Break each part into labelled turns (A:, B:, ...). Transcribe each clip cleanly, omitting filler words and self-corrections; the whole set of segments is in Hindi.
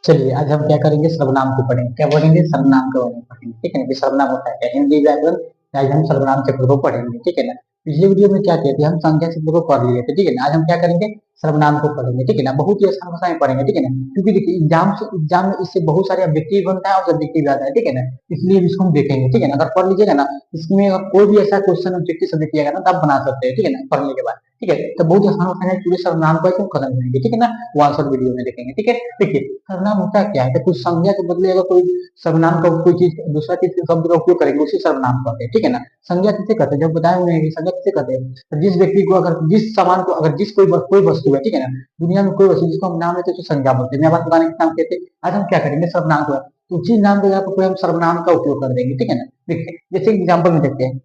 A: चलिए आज हम क्या करेंगे, सर्वनाम को पढ़ेंगे। क्या पढ़ेंगे? सर्वनाम के बारे में पढ़ेंगे। ठीक है ना? कि सर्वनाम होता है क्या, हिंदी व्याकरण। आज हम सर्वनाम चक्र को पढ़ेंगे। ठीक है ना? पिछले वीडियो में क्या किए थे, हम संख्या शब्द को पढ़ लिए थे। ठीक है ना? आज हम क्या करेंगे, सर्वनाम को पढ़ेंगे। ठीक है ना? बहुत ही आसान भाषा में पढ़ेंगे। ठीक है ना? क्योंकि देखिए एग्जाम में इससे बहुत सारे ऑब्जेक्टिव बनता है और सब्जेक्टिव आता है। ठीक है ना? इसलिए इसको हम देखेंगे। ठीक है ना? अगर पढ़ लीजिएगा ना, इसमें अगर कोई भी ऐसा क्वेश्चन ऑब्जेक्टिव सब्जेक्ट दिया गया ना, तो आप बना सकते हैं। ठीक है ना? पढ़ने के बाद। ठीक है, तो बहुत आसान होता है। पूरे सर्वनाम को हम खत्म करेंगे। ठीक है ना? वो आंसर वीडियो में देखेंगे। ठीक है, देखिए सर्वनाम होता क्या है कि कुछ संज्ञा के बदले अगर कोई सर्वनाम का कोई चीज दूसरा चीज के शब्द का उपयोग करेंगे, उसी सर्वनाम कहते हैं। ठीक है ना? संज्ञा किसे कहते हैं, जब बताए हुए हैं कि संज्ञा किसे कहते हैं, तो जिस व्यक्ति को अगर जिस सामान को अगर जिस कोई वस्तु है। ठीक है ना? दुनिया में कोई वस्तु जिसको हम नाम लेते हैं उसे संज्ञा बोलते हैं। मैं बात बताने के नाम कहते हैं। आज हम क्या करेंगे, सर्वनाम को। तो उसी नाम के जगह पर कोई हम सर्वनाम का उपयोग कर देंगे। ठीक है ना? देखिए जैसे एग्जाम्पल में देखते हैं,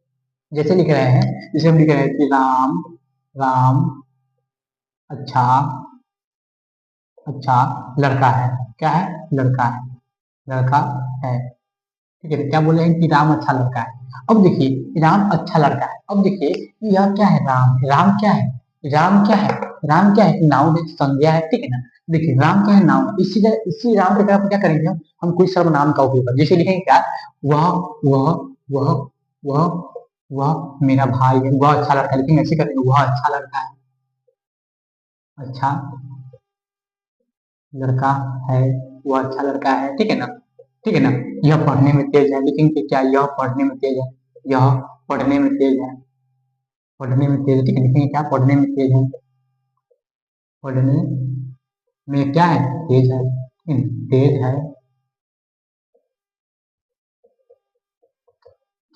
A: जैसे लिख रहे हैं, जैसे हम लिख रहे हैं कि राम राम अच्छा अच्छा लड़का है। क्या है? लड़का है। लड़का है। ठीक है, क्या बोले हैं कि राम अच्छा लड़का है। अब देखिए राम अच्छा लड़का है। अब देखिए यह क्या है, राम। राम क्या है? राम क्या है? राम क्या है? नाउन है, संज्ञा है। ठीक है ना? देखिए राम क्या है, नाउन है। इसी राम के जगह पर क्या करेंगे, हम कोई सर्वनाम का उपयोग करेंगे। जैसे लिखेंगे क्या, वह वह वह वह वह मेरा भाई है। वह अच्छा लड़का है, लेकिन ऐसे करेंगे, वह अच्छा लड़का है। अच्छा लड़का है, वो अच्छा लड़का है। ठीक है ना? ठीक है ना? यह पढ़ने में तेज है, लेकिन क्या यह पढ़ने में तेज है? यह पढ़ने में तेज है। पढ़ने में तेज है। ठीक है, लिखेंगे क्या, पढ़ने में तेज है। पढ़ने में क्या है, तेज है। ठीक है? तेज है।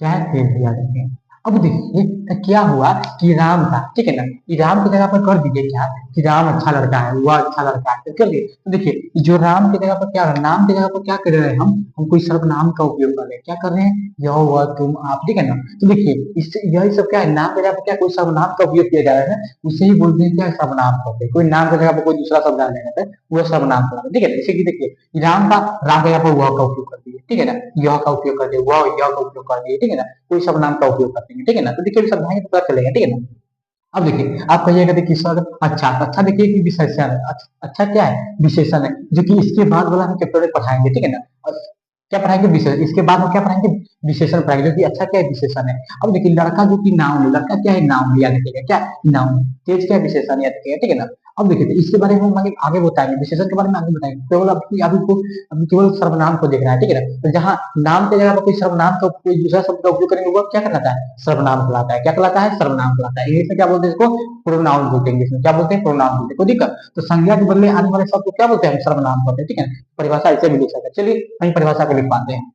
A: क्या है, तेज है, याद रखें। अब देखिए तो क्या हुआ कि राम था। ठीक है ना? ये राम की जगह पर कर दीजिए क्या, कि राम अच्छा लड़का है, वह अच्छा लड़का है, तो कर दिए। तो देखिए जो राम की जगह पर क्या, नाम की जगह पर क्या कर रहे हैं, हम कोई सर्वनाम का उपयोग कर रहे हैं। क्या कर रहे हैं, यह वह तुम आप। ठीक है ना? तो देखिए इससे यही सब क्या है, नाम की जगह पर क्या कोई सर्वनाम का उपयोग किया जा रहा है, उसे ही बोलते हैं क्या, सर्वनाम कहते हैं। कोई नाम की जगह पर कोई दूसरा शब्द डाल देना है, वह सर्वनाम कहलाता है। ठीक है ना? जैसे कि देखिए राम का, राम की जगह पर वह का उपयोग कर दिए। ठीक है ना? यह का उपयोग कर दिए, वह यह का उपयोग कर दिए। ठीक है ना? कोई शब्द का उपयोग करते हैं। ठीक है ना? तो देखिए समझाएंगे तो पता चलेगा। ठीक है ना? अब देखिए आप कहिएगा, देखिए सर अच्छा अच्छा, देखिए कि विशेषण है। अच्छा, अच्छा क्या है, विशेषण है, जो कि इसके बाद वाला हम चैप्टर में पढ़ाएंगे। ठीक है ना? और क्या पढ़ाएंगे, विशेषण। इसके बाद हम क्या पढ़ाएंगे, विशेषण पढ़ाएंगे, जो कि अच्छा क्या है, विशेषण है। अब देखिए लड़का जो कि नाउन है, लड़का क्या है, नाउन, याद रखिएगा क्या, नाउन। तेज क्या है, विशेषण, याद रखिएगा। ठीक है ना? अब देखिए तो इसके बारे में हम आगे बताएंगे, विशेषण के बारे में आगे बताएंगे। केवल अभी को अभी केवल सर्वनाम को देखना है। ठीक है ना? तो जहाँ नाम के जगह पर कोई सर्वनाम का कोई दूसरा शब्द का उपयोग करेंगे, वो क्या कहलाता है, सर्वनाम कहलाता है। क्या कहलाता है, सर्वनाम कहलाता है। इंग्लिश में क्या बोलते हैं इसको, प्रोनाउन बोलते हैं। इंग्लिश में क्या बोलते हैं, प्रोनाउन बोलते हैं। कोई दिक्कत, तो संज्ञा के बदले आने वाले शब्द को क्या बोलते हैं, हम सर्वनाम बोलते हैं। ठीक है? परिभाषा ऐसे भी लिख सकते हैं। चलिए वही परिभाषा को लिख पाते हैं।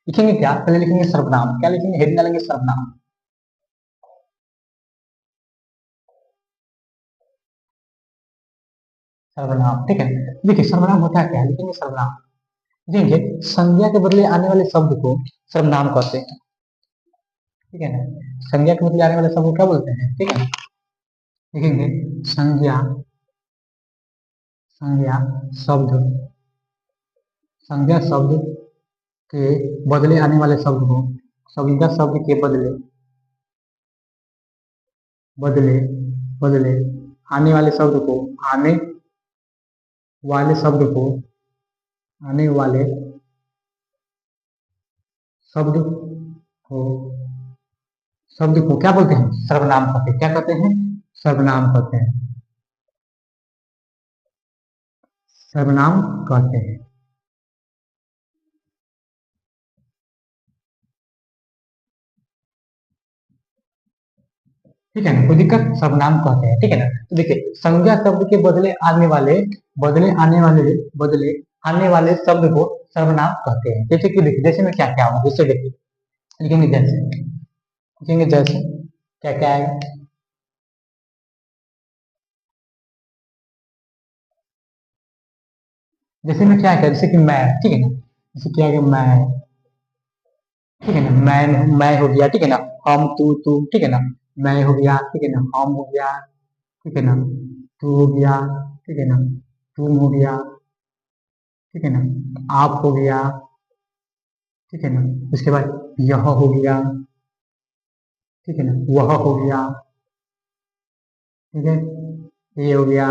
A: लिखेंगे क्या, पहले लिखेंगे सर्वनाम। क्या लिखेंगे, हेडिंग डालेंगे सर्वनाम। सर्वनाम। ठीक है, देखिए सर्वनाम होता है क्या है, लिखेंगे सर्वनाम। देखिए संज्ञा के बदले आने वाले शब्द को सर्वनाम कहते हैं। ठीक है ना? संज्ञा के बदले आने वाले शब्द को क्या बोलते हैं, ठीक है? लिखेंगे संज्ञा, संज्ञा शब्द, संज्ञा शब्द के बदले आने वाले शब्द को, संज्ञा शब्द के बदले, बदले बदले आने वाले शब्द को, आने वाले शब्द को, आने वाले शब्द को, शब्द को क्या बोलते हैं, सर्वनाम कहते हैं। क्या कहते हैं, सर्वनाम कहते हैं। सर्वनाम कहते हैं। ठीक है ना? कोई दिक्कत, सर्वनाम कहते हैं। ठीक है ना? तो देखिए संज्ञा शब्द के बदले आने वाले, बदले आने वाले, बदले आने वाले शब्द को सर्वनाम कहते हैं। जैसे कि देखिए, जैसे में क्या क्या होगा, जैसे देखिए लिखेंगे जैसे, लिखेंगे जैसे, क्या क्या आएगा, जैसे में क्या है, जैसे कि मैं। ठीक है ना? जैसे क्या है, मैं। ठीक है ना? मैं हो गया। ठीक है ना? हम तू तू। ठीक है ना? मैं हो गया। ठीक है ना? हम हो गया। ठीक है ना? तू हो गया। ठीक है ना? तुम हो गया। ठीक है ना? आप हो गया। ठीक है ना? उसके बाद यह हो गया। ठीक है ना? वह हो गया। ठीक है? ए हो गया,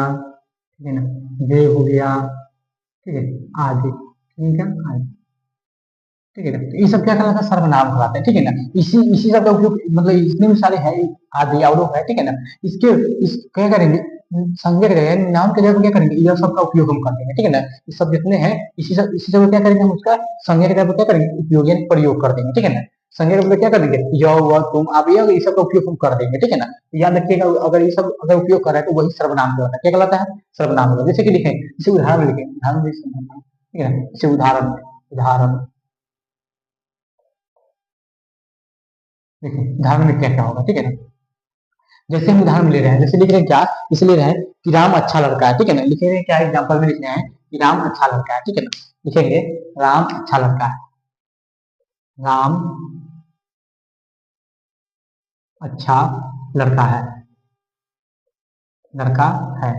A: ठीक है ना, वे हो गया, ठीक है, आदि, ठीक है, आदि, ठीक है ना। तो ये सब क्या कहलाता है, सर्वनाम कहलाते हैं, ठीक है ना। इसी इसी सब का उपयोग, मतलब इतने भी सारे है, आदि अवरोह है, ठीक है ना। इसके इस क्या करेंगे, संज्ञा करेंगे, नाम के जगह क्या करेंगे, यह सब का उपयोग हम कर देंगे, ठीक है ना। ये सब जितने हैं, इसी सब क्या करेंगे हम, उसका संज्ञा के जगह क्या करेंगे, उपयोग यानी प्रयोग कर देंगे, ठीक है ना। संज्ञा के बदले क्या कर देंगे, यह वह तुम आप, ये सब का उपयोग हम कर देंगे, ठीक है ना। तो याद रखिएगा, अगर ये सब अगर उपयोग कर रहे हैं तो वही सर्वनाम कहलाता है, क्या कहलाता है, सर्वनाम कहलाता है। जैसे कि लिखें, जैसे उदाहरण लिखें, उदाहरण ठीक है ना, जैसे उदाहरण, उदाहरण देखिए, उदाहरण में क्या क्या होगा, ठीक है ना। जैसे हम उदाहरण ले रहे हैं, जैसे लिख रहे हैं क्या, इसे ले रहे हैं कि राम अच्छा लड़का है, ठीक है ना। लिख रहे हैं क्या, एग्जाम्पल में लिख रहे हैं कि राम अच्छा लड़का है, ठीक है ना। लिखेंगे राम अच्छा लड़का है, राम अच्छा लड़का है, लड़का है,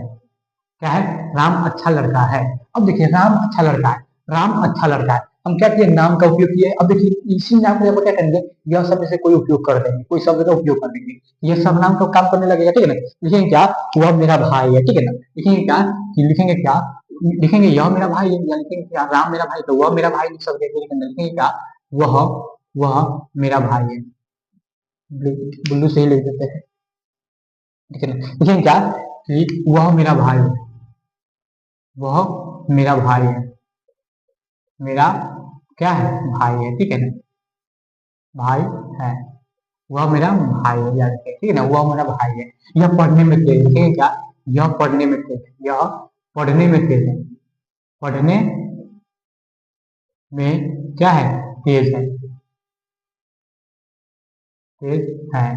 A: क्या है, राम अच्छा लड़का है। अब देखिए राम अच्छा लड़का है, राम अच्छा लड़का है, हम क्या किए, नाम का उपयोग किए। अब देखिए इसी नाम को क्या करेंगे, यह शब्द से कोई उपयोग कर देंगे, कोई शब्द का उपयोग कर देंगे, यह सब नाम का काम करने लगेगा, ठीक है ना। लिखेंगे क्या, वह मेरा भाई है, ठीक है ना। लिखेंगे क्या, कि लिखेंगे क्या, लिखेंगे यह मेरा भाई है, या लिखेंगे क्या, राम मेरा भाई, तो वह मेरा भाई लिख सकते हैं, लेकिन लिखेंगे क्या, वह वह मेरा भाई है, बुल्लू से ही लिख देते हैं, ठीक है ना। लिखेंगे क्या, कि वह मेरा भाई है, वह मेरा भाई है, मेरा क्या है, भाई है, ठीक है ना, भाई है, वह मेरा भाई है, याद रखिए, ठीक है ना, वह मेरा भाई है। यह पढ़ने में तेज है, ठीक है क्या, यह पढ़ने में तेज है, यह पढ़ने में तेज है, पढ़ने में क्या है, तेज है, तेज है,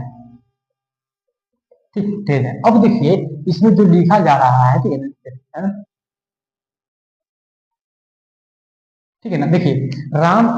A: ठीक, तेज है। अब देखिए इसमें जो लिखा जा रहा है, ठीक है ना, ठीक है ना। देखिए राम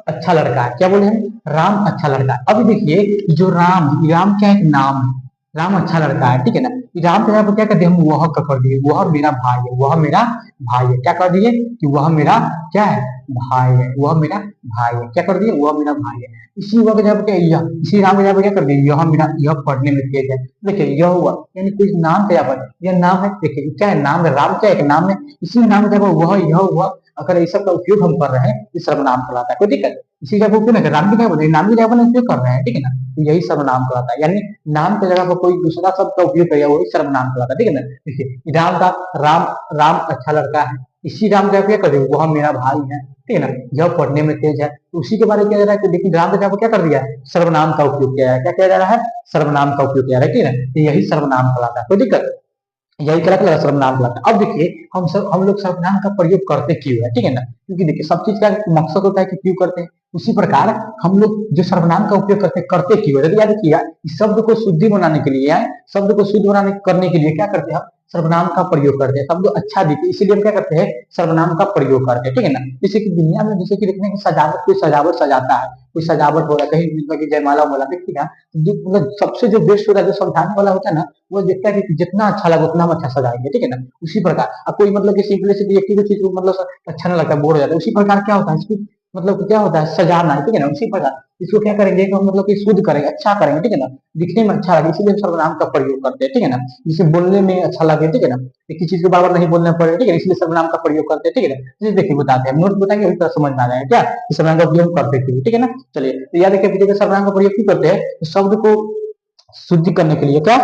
A: अच्छा लड़का है, क्या बोले हम, राम अच्छा लड़का है। अभी देखिए जो राम, राम क्या है, एक नाम है, राम अच्छा लड़का है, ठीक है ना। राम के जगह पर क्या करते हैं हम, वह का कर दिए, वह मेरा भाई है, वह मेरा भाई है, क्या कर दिए, कि वह मेरा क्या है, भाई है, वह मेरा भाई है, क्या कर दिए, वह मेरा भाई है। इसी वह के जगह पर क्या, यह, इसी राम के जगह पर क्या कर दिए, यह मेरा, यह पढ़ने में तेज है। देखिए यह हुआ, यानी कुछ नाम के जगह पर, यह नाम है, देखिए क्या है, नाम है, राम क्या है, एक नाम है, इसी नाम के जगह पर वह, यह हुआ, अगर इस सब का उपयोग हम कर रहे हैं, इस सर्वनाम कहलाता है, कोई दिक्कत, इसी का उपयोग नहीं कर, नाम की जगह पर, नाम की जगह पर उपयोग कर रहे हैं, ठीक है ना, तो यही सर्वनाम कहलाता है। यानी नाम की जगह पर कोई दूसरा शब्द का उपयोग करेगा वही सर्वनाम कहलाता है, ठीक है ना। देखिए राम का, राम, राम अच्छा लड़का है, इसी राम का क्या कर रहे, वह मेरा भाई है, ठीक है ना, यह पढ़ने में तेज है, तो उसी के बारे में क्या जा रहा है कि देखिए राम के जगह पर क्या कर दिया है, सर्वनाम का उपयोग किया है, क्या किया जा रहा है, सर्वनाम का उपयोग किया है, ठीक है ना, तो यही सर्वनाम कहलाता है, कोई दिक्कत, यही क्या कहलाता है, सर्वनाम कहलाता है। अब देखिए हम लोग सर्वनाम का प्रयोग करते क्यों है, ठीक है ना, क्योंकि देखिए सब चीज का मकसद होता है कि क्यों करते हैं, उसी प्रकार हम लोग जो सर्वनाम का उपयोग करते क्यों है, याद किया, इस शब्द को शुद्धि बनाने के लिए, शब्द को शुद्ध बनाने करने के लिए क्या करते हैं, सर्वनाम का प्रयोग करते हैं, शब्द अच्छा दिखे इसीलिए हम क्या करते हैं, सर्वनाम का प्रयोग करते हैं, ठीक है ना। जैसे कि दुनिया में, जैसे कि देखते हैं कि सजावट, कोई सजावट सजाता है, कोई सजावट हो रहा है कहीं, मतलब कि जयमाला वाला, देखिए ना, मतलब सबसे जो बेस्ट होता है, जो समझाने वाला होता है ना, वो देखता है कि जितना अच्छा लगे उतना हम अच्छा सजाएंगे, ठीक है ना। उसी प्रकार अब कोई मतलब कि सिंपली से एक ही चीज को मतलब अच्छा नहीं लगता, बोर हो जाता है, उसी प्रकार क्या होता है इसको, मतलब क्या होता है, सजाना है, ठीक है ना। उसी प्रकार इसको क्या करेंगे कि हम मतलब कि शुद्ध करेंगे, अच्छा करेंगे, ठीक है ना, दिखने में अच्छा लगे, इसीलिए हम सर्वनाम का प्रयोग करते हैं, ठीक है ना। जिसे बोलने में अच्छा लगे, ठीक है ना, एक ही चीज को बार बार नहीं बोलना पड़े, ठीक है, इसलिए सर्वनाम का प्रयोग करते हैं, ठीक है ना। जैसे देखिए बताते हैं, नोट बताएंगे उसी तरह समझ में आ जाएगा क्या, इस सर्वनाम का उपयोग करते हैं, ठीक है ना। चलिए तो याद रखिए, देखिए सर्वनाम का प्रयोग क्यों करते हैं, शब्द को शुद्ध करने के लिए, क्या,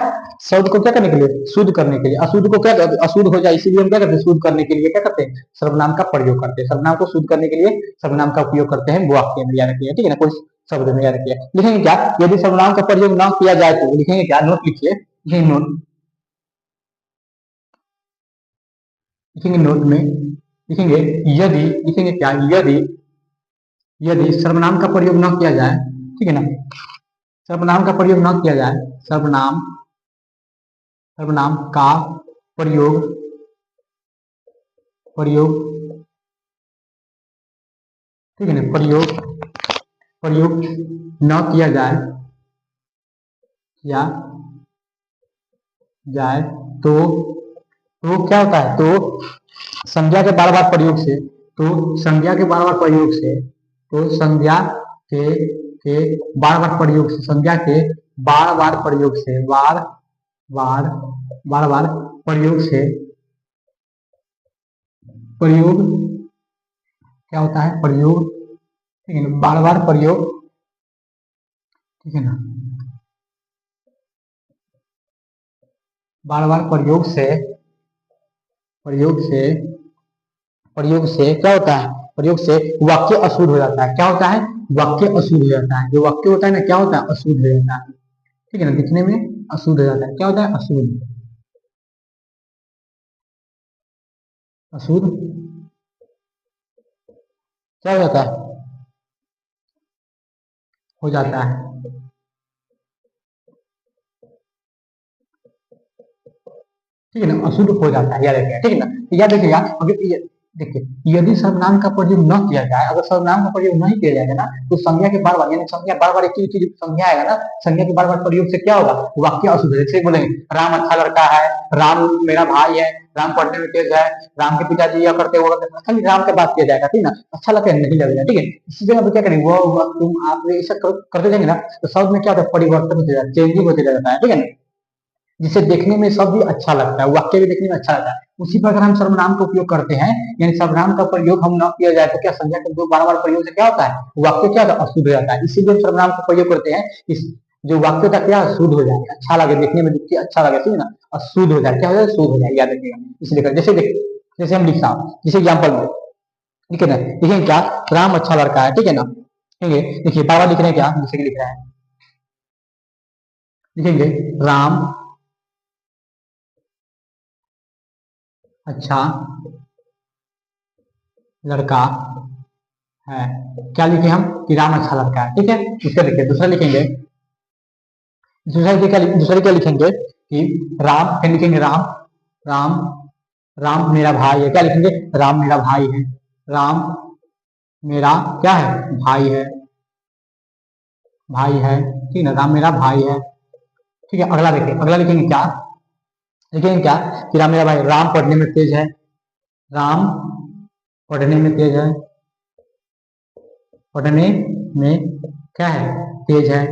A: शब्द को क्या करने के लिए, शुद्ध करने के लिए, अशुद्ध को क्या, अशुद्ध हो जाए इसीलिए हम क्या करते हैं, शुद्ध करने के लिए क्या करते हैं, सर्वनाम का प्रयोग करते हैं, सर्वनाम को शुद्ध करने के लिए सर्वनाम का उपयोग करते हैं वाक्य में, याद रखिए, ठीक है ना, कोई शब्द में, याद रखिए। लिखेंगे क्या, यदि सर्वनाम का प्रयोग ना किया जाए तो लिखेंगे क्या, नोट लिखिए, लिखेंगे नोट, लिखेंगे नोट में, लिखेंगे यदि, लिखेंगे क्या, यदि, यदि सर्वनाम का प्रयोग न किया जाए, ठीक है ना, सर्वनाम का प्रयोग न किया जाए, सर्वनाम, सर्वनाम का प्रयोग, प्रयोग, ठीक है ना, प्रयोग, प्रयोग न किया जाए, या जाए तो क्या होता है, तो संज्ञा के बार बार प्रयोग से, तो संज्ञा के बार बार प्रयोग से, तो संज्ञा के के बार बार प्रयोग से, संज्ञा के बार बार प्रयोग से, बार बार बार बार प्रयोग से, प्रयोग क्या होता है, प्रयोग, ठीक है ना, बार बार प्रयोग, ठीक है ना, बार बार प्रयोग से, प्रयोग से, प्रयोग से क्या होता है, प्रयोग से वाक्य अशुद्ध हो जाता है। क्या होता है, वाक्य अशुद्ध हो जाता है। जो वाक्य होता है ना, क्या होता है, अशुद्ध हो जाता है, ठीक है ना, दिखने में अशुद्ध हो जाता है। क्या होता है, अशुद्ध, अशुद्ध क्या हो जाता है, हो जाता है, ठीक है ना, अशुद्ध हो जाता है, याद रखिएगा, ठीक है ना। तो याद रखिएगा, अगर देखिए यदि सर्वनाम का प्रयोग न किया जाए, अगर सर्वनाम का प्रयोग नहीं किया जाएगा ना, तो संज्ञा के बार बार, यानी संज्ञा बार बार एक ही चीज संज्ञा आएगा ना, संज्ञा के बार बार प्रयोग से क्या होगा, वाक्य अशुद्ध। जैसे बोलेंगे राम अच्छा लड़का है, राम मेरा भाई है, राम पढ़ने में तेज है, राम के पिताजी यह करते वो करते, खाली राम का बात किया जाएगा, ठीक है ना, अच्छा लगेगा नहीं लगेगा, ठीक है। इसी जगह पे क्या करेंगे, वो तुम आप ऐसा करते जाएंगे ना, तो शब्द में क्या होता है, परिवर्तन होते जाता है, चेंजिंग होते जाता है, ठीक है ना, जिसे देखने में शब्द भी अच्छा लगता है, वाक्य भी देखने में अच्छा लगता है। उसी प्रकार हम सर्वनाम का उपयोग करते हैं, यानी सर्वनाम का प्रयोग हम न किया जाए तो क्या, संज्ञा के दो बार बार प्रयोग से क्या होता है, वाक्य क्या होता है, अशुद्ध हो जाता है। इसीलिए हम सर्वनाम का प्रयोग करते हैं, इस जो वाक्य का क्या शुद्ध हो जाए, अच्छा लगे देखने में, दिखते अच्छा लगे, ठीक है ना, अशुद्ध हो जाए, क्या हो जाए, शुद्ध हो जाए, याद रखिएगा। इसलिए जैसे देखिए, जैसे हम लिखता हूँ, जैसे एग्जाम्पल में, ठीक है ना, लिखेंगे क्या, राम अच्छा लड़का है, ठीक है ना, ठीक है, देखिए बाबा लिख रहे हैं क्या, जैसे कि लिख रहे हैं, लिखेंगे राम अच्छा लड़का है। क्या लिखे हम, कि राम अच्छा लड़का है, ठीक है। उसका देखिए दूसरा लिखेंगे, दूसरा क्या लिखेंगे कि राम, फिर लिखेंगे राम, राम, राम मेरा भाई है, क्या लिखेंगे, राम मेरा भाई है, राम मेरा क्या है, भाई है, भाई है, ठीक है ना, राम मेरा भाई है, ठीक है। अगला देखिए, अगला लिखेंगे क्या, लिखेंगे क्या, कि राम मेरा भाई, राम पढ़ने में तेज है, राम पढ़ने में तेज है, पढ़ने में क्या है, तेज है,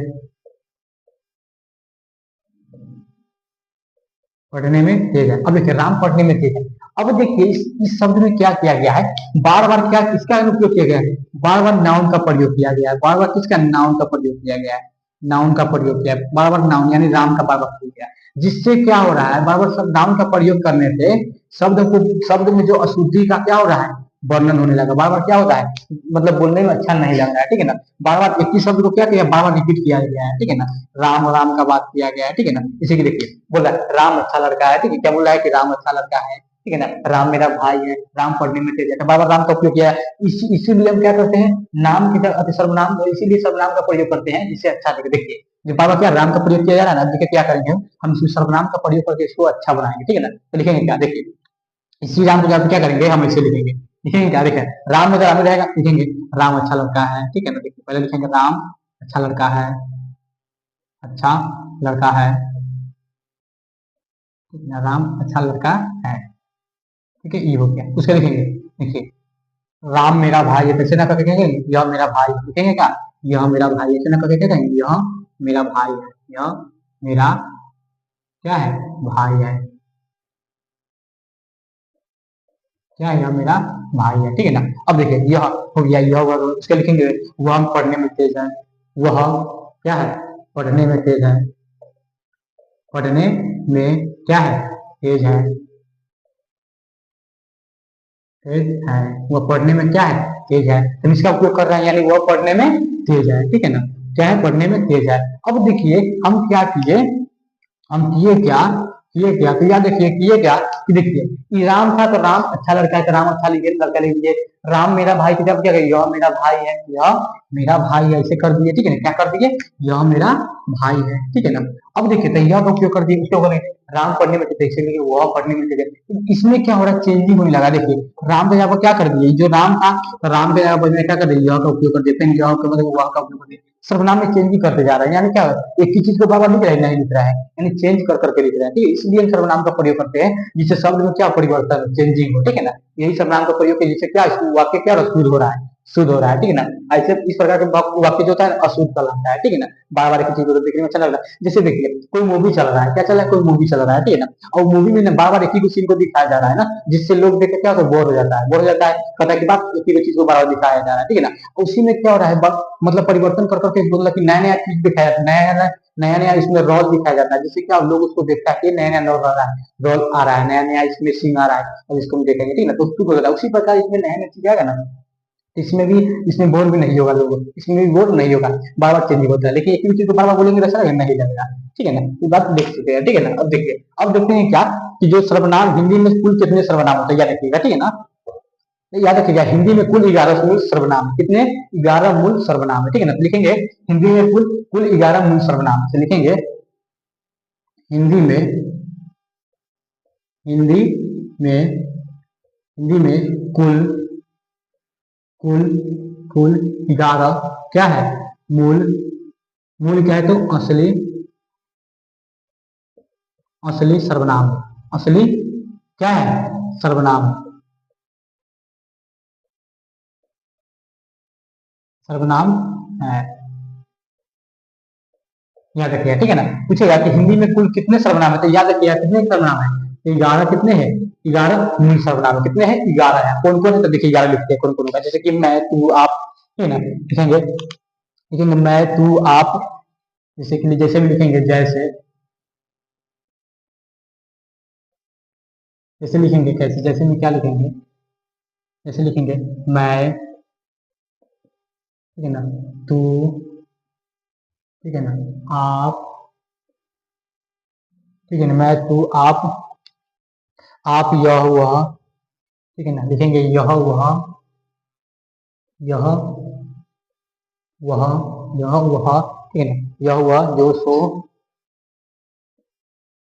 A: पढ़ने में तेज है। अब देखिए राम पढ़ने में तेज है। अब देखिए इस शब्द में क्या किया गया है, बार बार क्या, किसका उपयोग किया गया है, बार बार नाउन का प्रयोग किया गया है, बार बार किसका, नाउन का प्रयोग किया गया है, नाउन का प्रयोग किया है, बार बार नाउन, यानी राम का बार बार प्रयोग किया है। जिससे क्या हो रहा है, बार बार सब नाउन का प्रयोग करने से शब्द को, शब्द में जो अशुद्धि का क्या हो रहा है, वर्णन होने लगा, बार बार क्या होता है, मतलब बोलने में अच्छा नहीं लग रहा है, ठीक है ना, बार बार एक ही शब्द को क्या किया, बार बार रिपीट किया गया है, ठीक है ना, राम राम का बात किया गया है, ठीक है ना। इसी की देखिए बोल रहा है राम अच्छा लड़का है, ठीक है, क्या बोल रहा है कि राम अच्छा लड़का है, ठीक है ना, राम मेरा भाई है, राम पढ़ने में तेज है, बार बार राम का उपयोग किया है। इसीलिए हम क्या करते हैं, नाम की जगह सर्वनाम, इसीलिए सर्वनाम का प्रयोग करते हैं, जिससे अच्छा लगे। देखिए जो बार बार क्या राम का प्रयोग किया जा रहा है ना, देखिए क्या करेंगे हम इसमें सर्वनाम का प्रयोग करके इसको अच्छा बनाएंगे, ठीक है ना। तो लिखेंगे क्या, देखिए इसी राम को क्या करेंगे, हम इसे लिखेंगे, लिखेंगे क्या, देखें राम में राम में रहेगा, लिखेंगे राम अच्छा लड़का है, ठीक है ना, देखिए पहले लिखेंगे राम अच्छा लड़का है, अच्छा लड़का है, ठीक है, राम अच्छा लड़का है, ठीक है, ये हो गया। उसका लिखेंगे, देखिए राम मेरा भाई है, कैसे ना करके कहेंगे, यह मेरा भाई है, लिखेंगे क्या, यह मेरा भाई है, ऐसे ना करके क्या कहेंगे, यह मेरा भाई है, यह मेरा क्या है, भाई है, क्या है, यह मेरा भाई है, ठीक है ना। अब देखिए यह हो गया, यह हुआ, उसके लिखेंगे वह पढ़ने में तेज है, वह क्या है, पढ़ने में तेज है, पढ़ने में क्या है, तेज है, तेज है, वह पढ़ने में क्या है, तेज है, हम इसका उपयोग कर रहे हैं, यानी वह पढ़ने में तेज है, ठीक है ना, क्या है, पढ़ने में तेज है। अब देखिए हम क्या किए, हम किए क्या, तो याद देखिए किए क्या, कि देखिए ये राम था, तो राम अच्छा लड़का है, तो राम अच्छा लिखिए, लड़का लिख दीजिए, राम मेरा भाई थी, जब क्या कहिए, यह मेरा भाई है, यह मेरा भाई है, ऐसे कर दिए, ठीक है ना, क्या कर दिए, यह मेरा भाई है, ठीक है ना। अब देखिए तो यह का उपयोग कर दिए, उसके ऊपर राम पढ़ने में थे, इसीलिए वह पढ़ने में थे, इसमें क्या हो रहा है, चेंजिंग होने लगा। देखिए राम के जगह पर क्या कर दिए, जो राम था तो राम के जगह पर क्या कर दिया, यह का उपयोग कर देते हैं, यह के मतलब वह का उपयोग कर दिया, सर्वनाम में चेंज करते जा रहे हैं, यानी क्या एक ही चीज को बार बार लिख रहे हैं, नहीं लिख रहा है, यानी चेंज कर करके लिख रहे हैं, ठीक है, इसलिए हम सर्वनाम का प्रयोग करते हैं, जिससे शब्द में क्या परिवर्तन, चेंजिंग हो, ठीक है ना। यही सर्वनाम का प्रयोग है, जिससे क्या वाक्य क्या शुद्ध हो रहा है, शुद्ध हो रहा है, ठीक है ना। ऐसे इस प्रकार के वाक्य जो होता है अशुद्ध कहलाता है, ठीक है ना। बार बार की चीज को देखने में अच्छा लग रहा है। जैसे देखिए कोई मूवी चल रहा है, क्या चल रहा है, कोई मूवी चल रहा है, ठीक है ना। और मूवी में ना बार बार एक ही सीन को दिखाया जा रहा है ना, जिससे लोग देख के क्या होता है, बोर हो जाता है, बोर हो जाता है, कहता है कि बात एक ही चीज को बार बार दिखाया जा रहा है, ठीक है ना। उसी में क्या हो रहा है, मतलब परिवर्तन कर करके मतलब कि नया नया चीज दिखाया जाता है, नया नया नया इसमें रोल दिखाया जाता है, जिससे क्या लोग उसको देखता है कि नया नया रोल आ रहा है, नया नया इसमें सीन आ रहा है, और इसको हम देखेंगे, ठीक है ना। तो उसको बोला उसी प्रकार इसमें नया नया चीज आएगा ना, इसमें भी, इसमें बोर भी नहीं होगा लोगों, इसमें भी बोर नहीं होगा, बार बार चेंज होता है। लेकिन एक ही चीज को बार बार बोलेंगे तो अच्छा लगेगा, नहीं लगेगा, ठीक है ना। ये बात देख चुके हैं, ठीक है ना। अब देखिए, अब देखते हैं क्या कि जो सर्वनाम हिंदी में कुल कितने सर्वनाम होते हैं, याद रखिएगा, ठीक है ना। तो याद रखिएगा हिंदी में कुल 11 मूल सर्वनाम, कितने, 11 मूल सर्वनाम है, ठीक है ना। तो लिखेंगे हिंदी में कुल कुल 11 मूल सर्वनाम से लिखेंगे हिंदी में, हिंदी में, हिंदी में कुल कुल कुल 11 क्या है, मूल, मूल क्या है, तो असली, असली सर्वनाम, असली क्या है, सर्वनाम, सर्वनाम है, याद रखिएगा, ठीक है ना। पूछेगा कि हिंदी में कुल कितने सर्वनाम है, तो याद रखिएगा कितने सर्वनाम है, तो 11 कितने हैं, 11 मूल सर्वनाम है, कितने हैं, 11 है। कौन कौन है, तो देखिए 11 लिखते हैं कौन कौन होगा, जैसे कि मैं तू आप, ठीक है ना, लिखेंगे, लिखेंगे मैं तू आप, जैसे कि जैसे भी लिखेंगे, जैसे, जैसे लिखेंगे कैसे, जैसे में क्या लिखेंगे, जैसे लिखेंगे मैं, ठीक है ना, तू, ठीक है ना, आप, ठीक है ना, मैं तू आप यह वह, ठीक है ना, लिखेंगे यह वह, यह वह, यह वह, ठीक है ना, यह वह जो सो,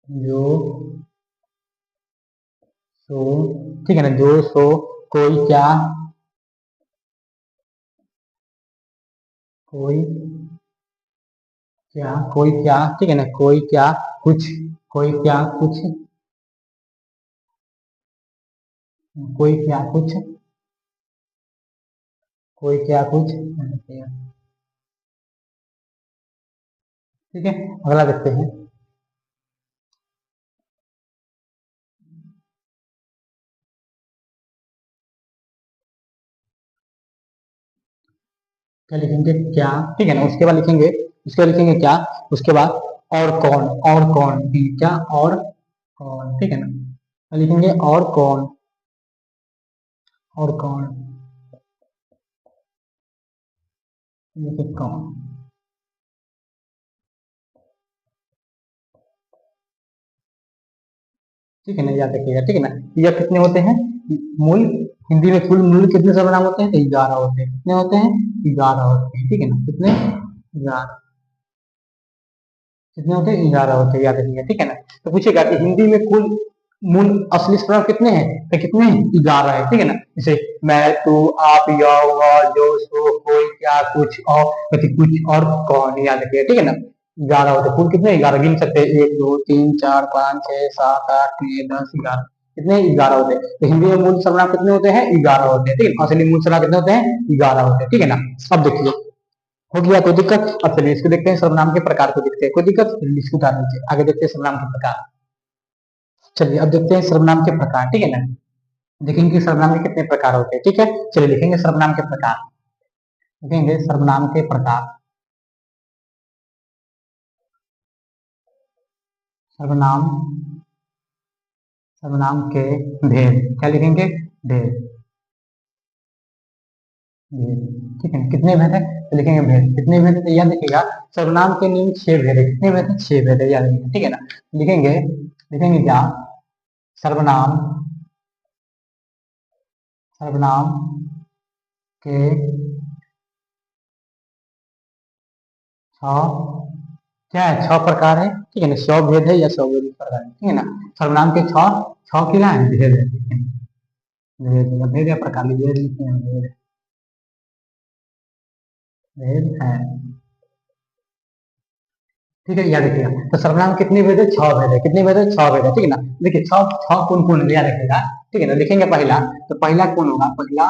A: जो सो, ठीक है ना, जो सो, कोई क्या, कोई क्या, कोई क्या, ठीक है ना, कोई क्या कुछ, कोई क्या कुछ, कोई क्या कुछ, कोई क्या कुछ, ठीक है। अगला देखते हैं, क्या लिखेंगे, क्या, ठीक है ना, उसके बाद लिखेंगे, उसके बाद लिखेंगे क्या, उसके बाद और कौन, क्या, और कौन, ठीक है ना, तो लिखेंगे और कौन, लिखे कौन, ठीक है ना, याद रखिएगा, ठीक है ना। यह कितने होते हैं, मूल, हिंदी में कुल मूल कितने सर्वनाम होते हैं, तो 11 होते हैं, कितने होते हैं, 11 होते हैं, ठीक है ना, कितने, 11, कितने होते हैं, 11 होते हैं, याद रखिएगा, ठीक है ना। तो पूछेगा कि हिंदी में कुल मूल असली सर्वनाम कितने हैं, तो कितने हैं, 11 है, ठीक है ना। जैसे मैं तू आप यह वह जो सो कोई क्या कुछ और, कुछ और कौन, याद रखिएगा, ठीक है ना। 11 होते हैं, कुल कितने, 11 गिन सकते हैं, 1 2 3 4 5 6 7 8 9 10 11, कितने, 11 होते हैं। तो हिंदी में मूल सर्वनाम कितने होते हैं, 11 होते हैं, ठीक है। असली मूल सर्वनाम कितने होते हैं, 11 होते हैं, ठीक है ना। अब देखिए हो गया कोई दिक्कत, अब चलिए इसको देखते हैं, सर्वनाम के प्रकार को देखते हैं, कोई दिक्कत, इसको उतार लीजिए, आगे देखते हैं सर्वनाम के प्रकार। चलिए अब देखते हैं सर्वनाम के प्रकार, ठीक है ना। देखेंगे कि सर्वनाम के कितने प्रकार होते हैं, ठीक है। चलिए लिखेंगे सर्वनाम के प्रकार, लिखेंगे सर्वनाम के प्रकार, सर्वनाम, सर्वनाम के भेद, क्या लिखेंगे, भेद, भेद, ठीक है। कितने भेद है, तो लिखेंगे भेद, कितने भेद है, तो याद रखिएगा सर्वनाम के निम्न 6 भेद है, कितने भेद है, 6 भेद है, याद रखिएगा, ठीक है ना। लिखेंगे, लिखेंगे क्या, सर्वनाम, सर्वनाम के 6, क्या है, 6 प्रकार है, ठीक है ना, 100 भेद है या 100 भेद प्रकार है, ठीक है ना। सर्वनाम के 6 क्या है, भेद है, ठीक है, भेद या भेद या प्रकार, भेद लिखते हैं, भेद, भेद है, ठीक है, याद रखिएगा। तो सर्वनाम कितने भेद है, 6 भेद है, कितने भेद है, 6 भेद है, ठीक है ना। देखिए 6 6 कौन कौन है, याद रखिएगा, ठीक है ना। लिखेंगे पहला, तो पहला कौन होगा, पहला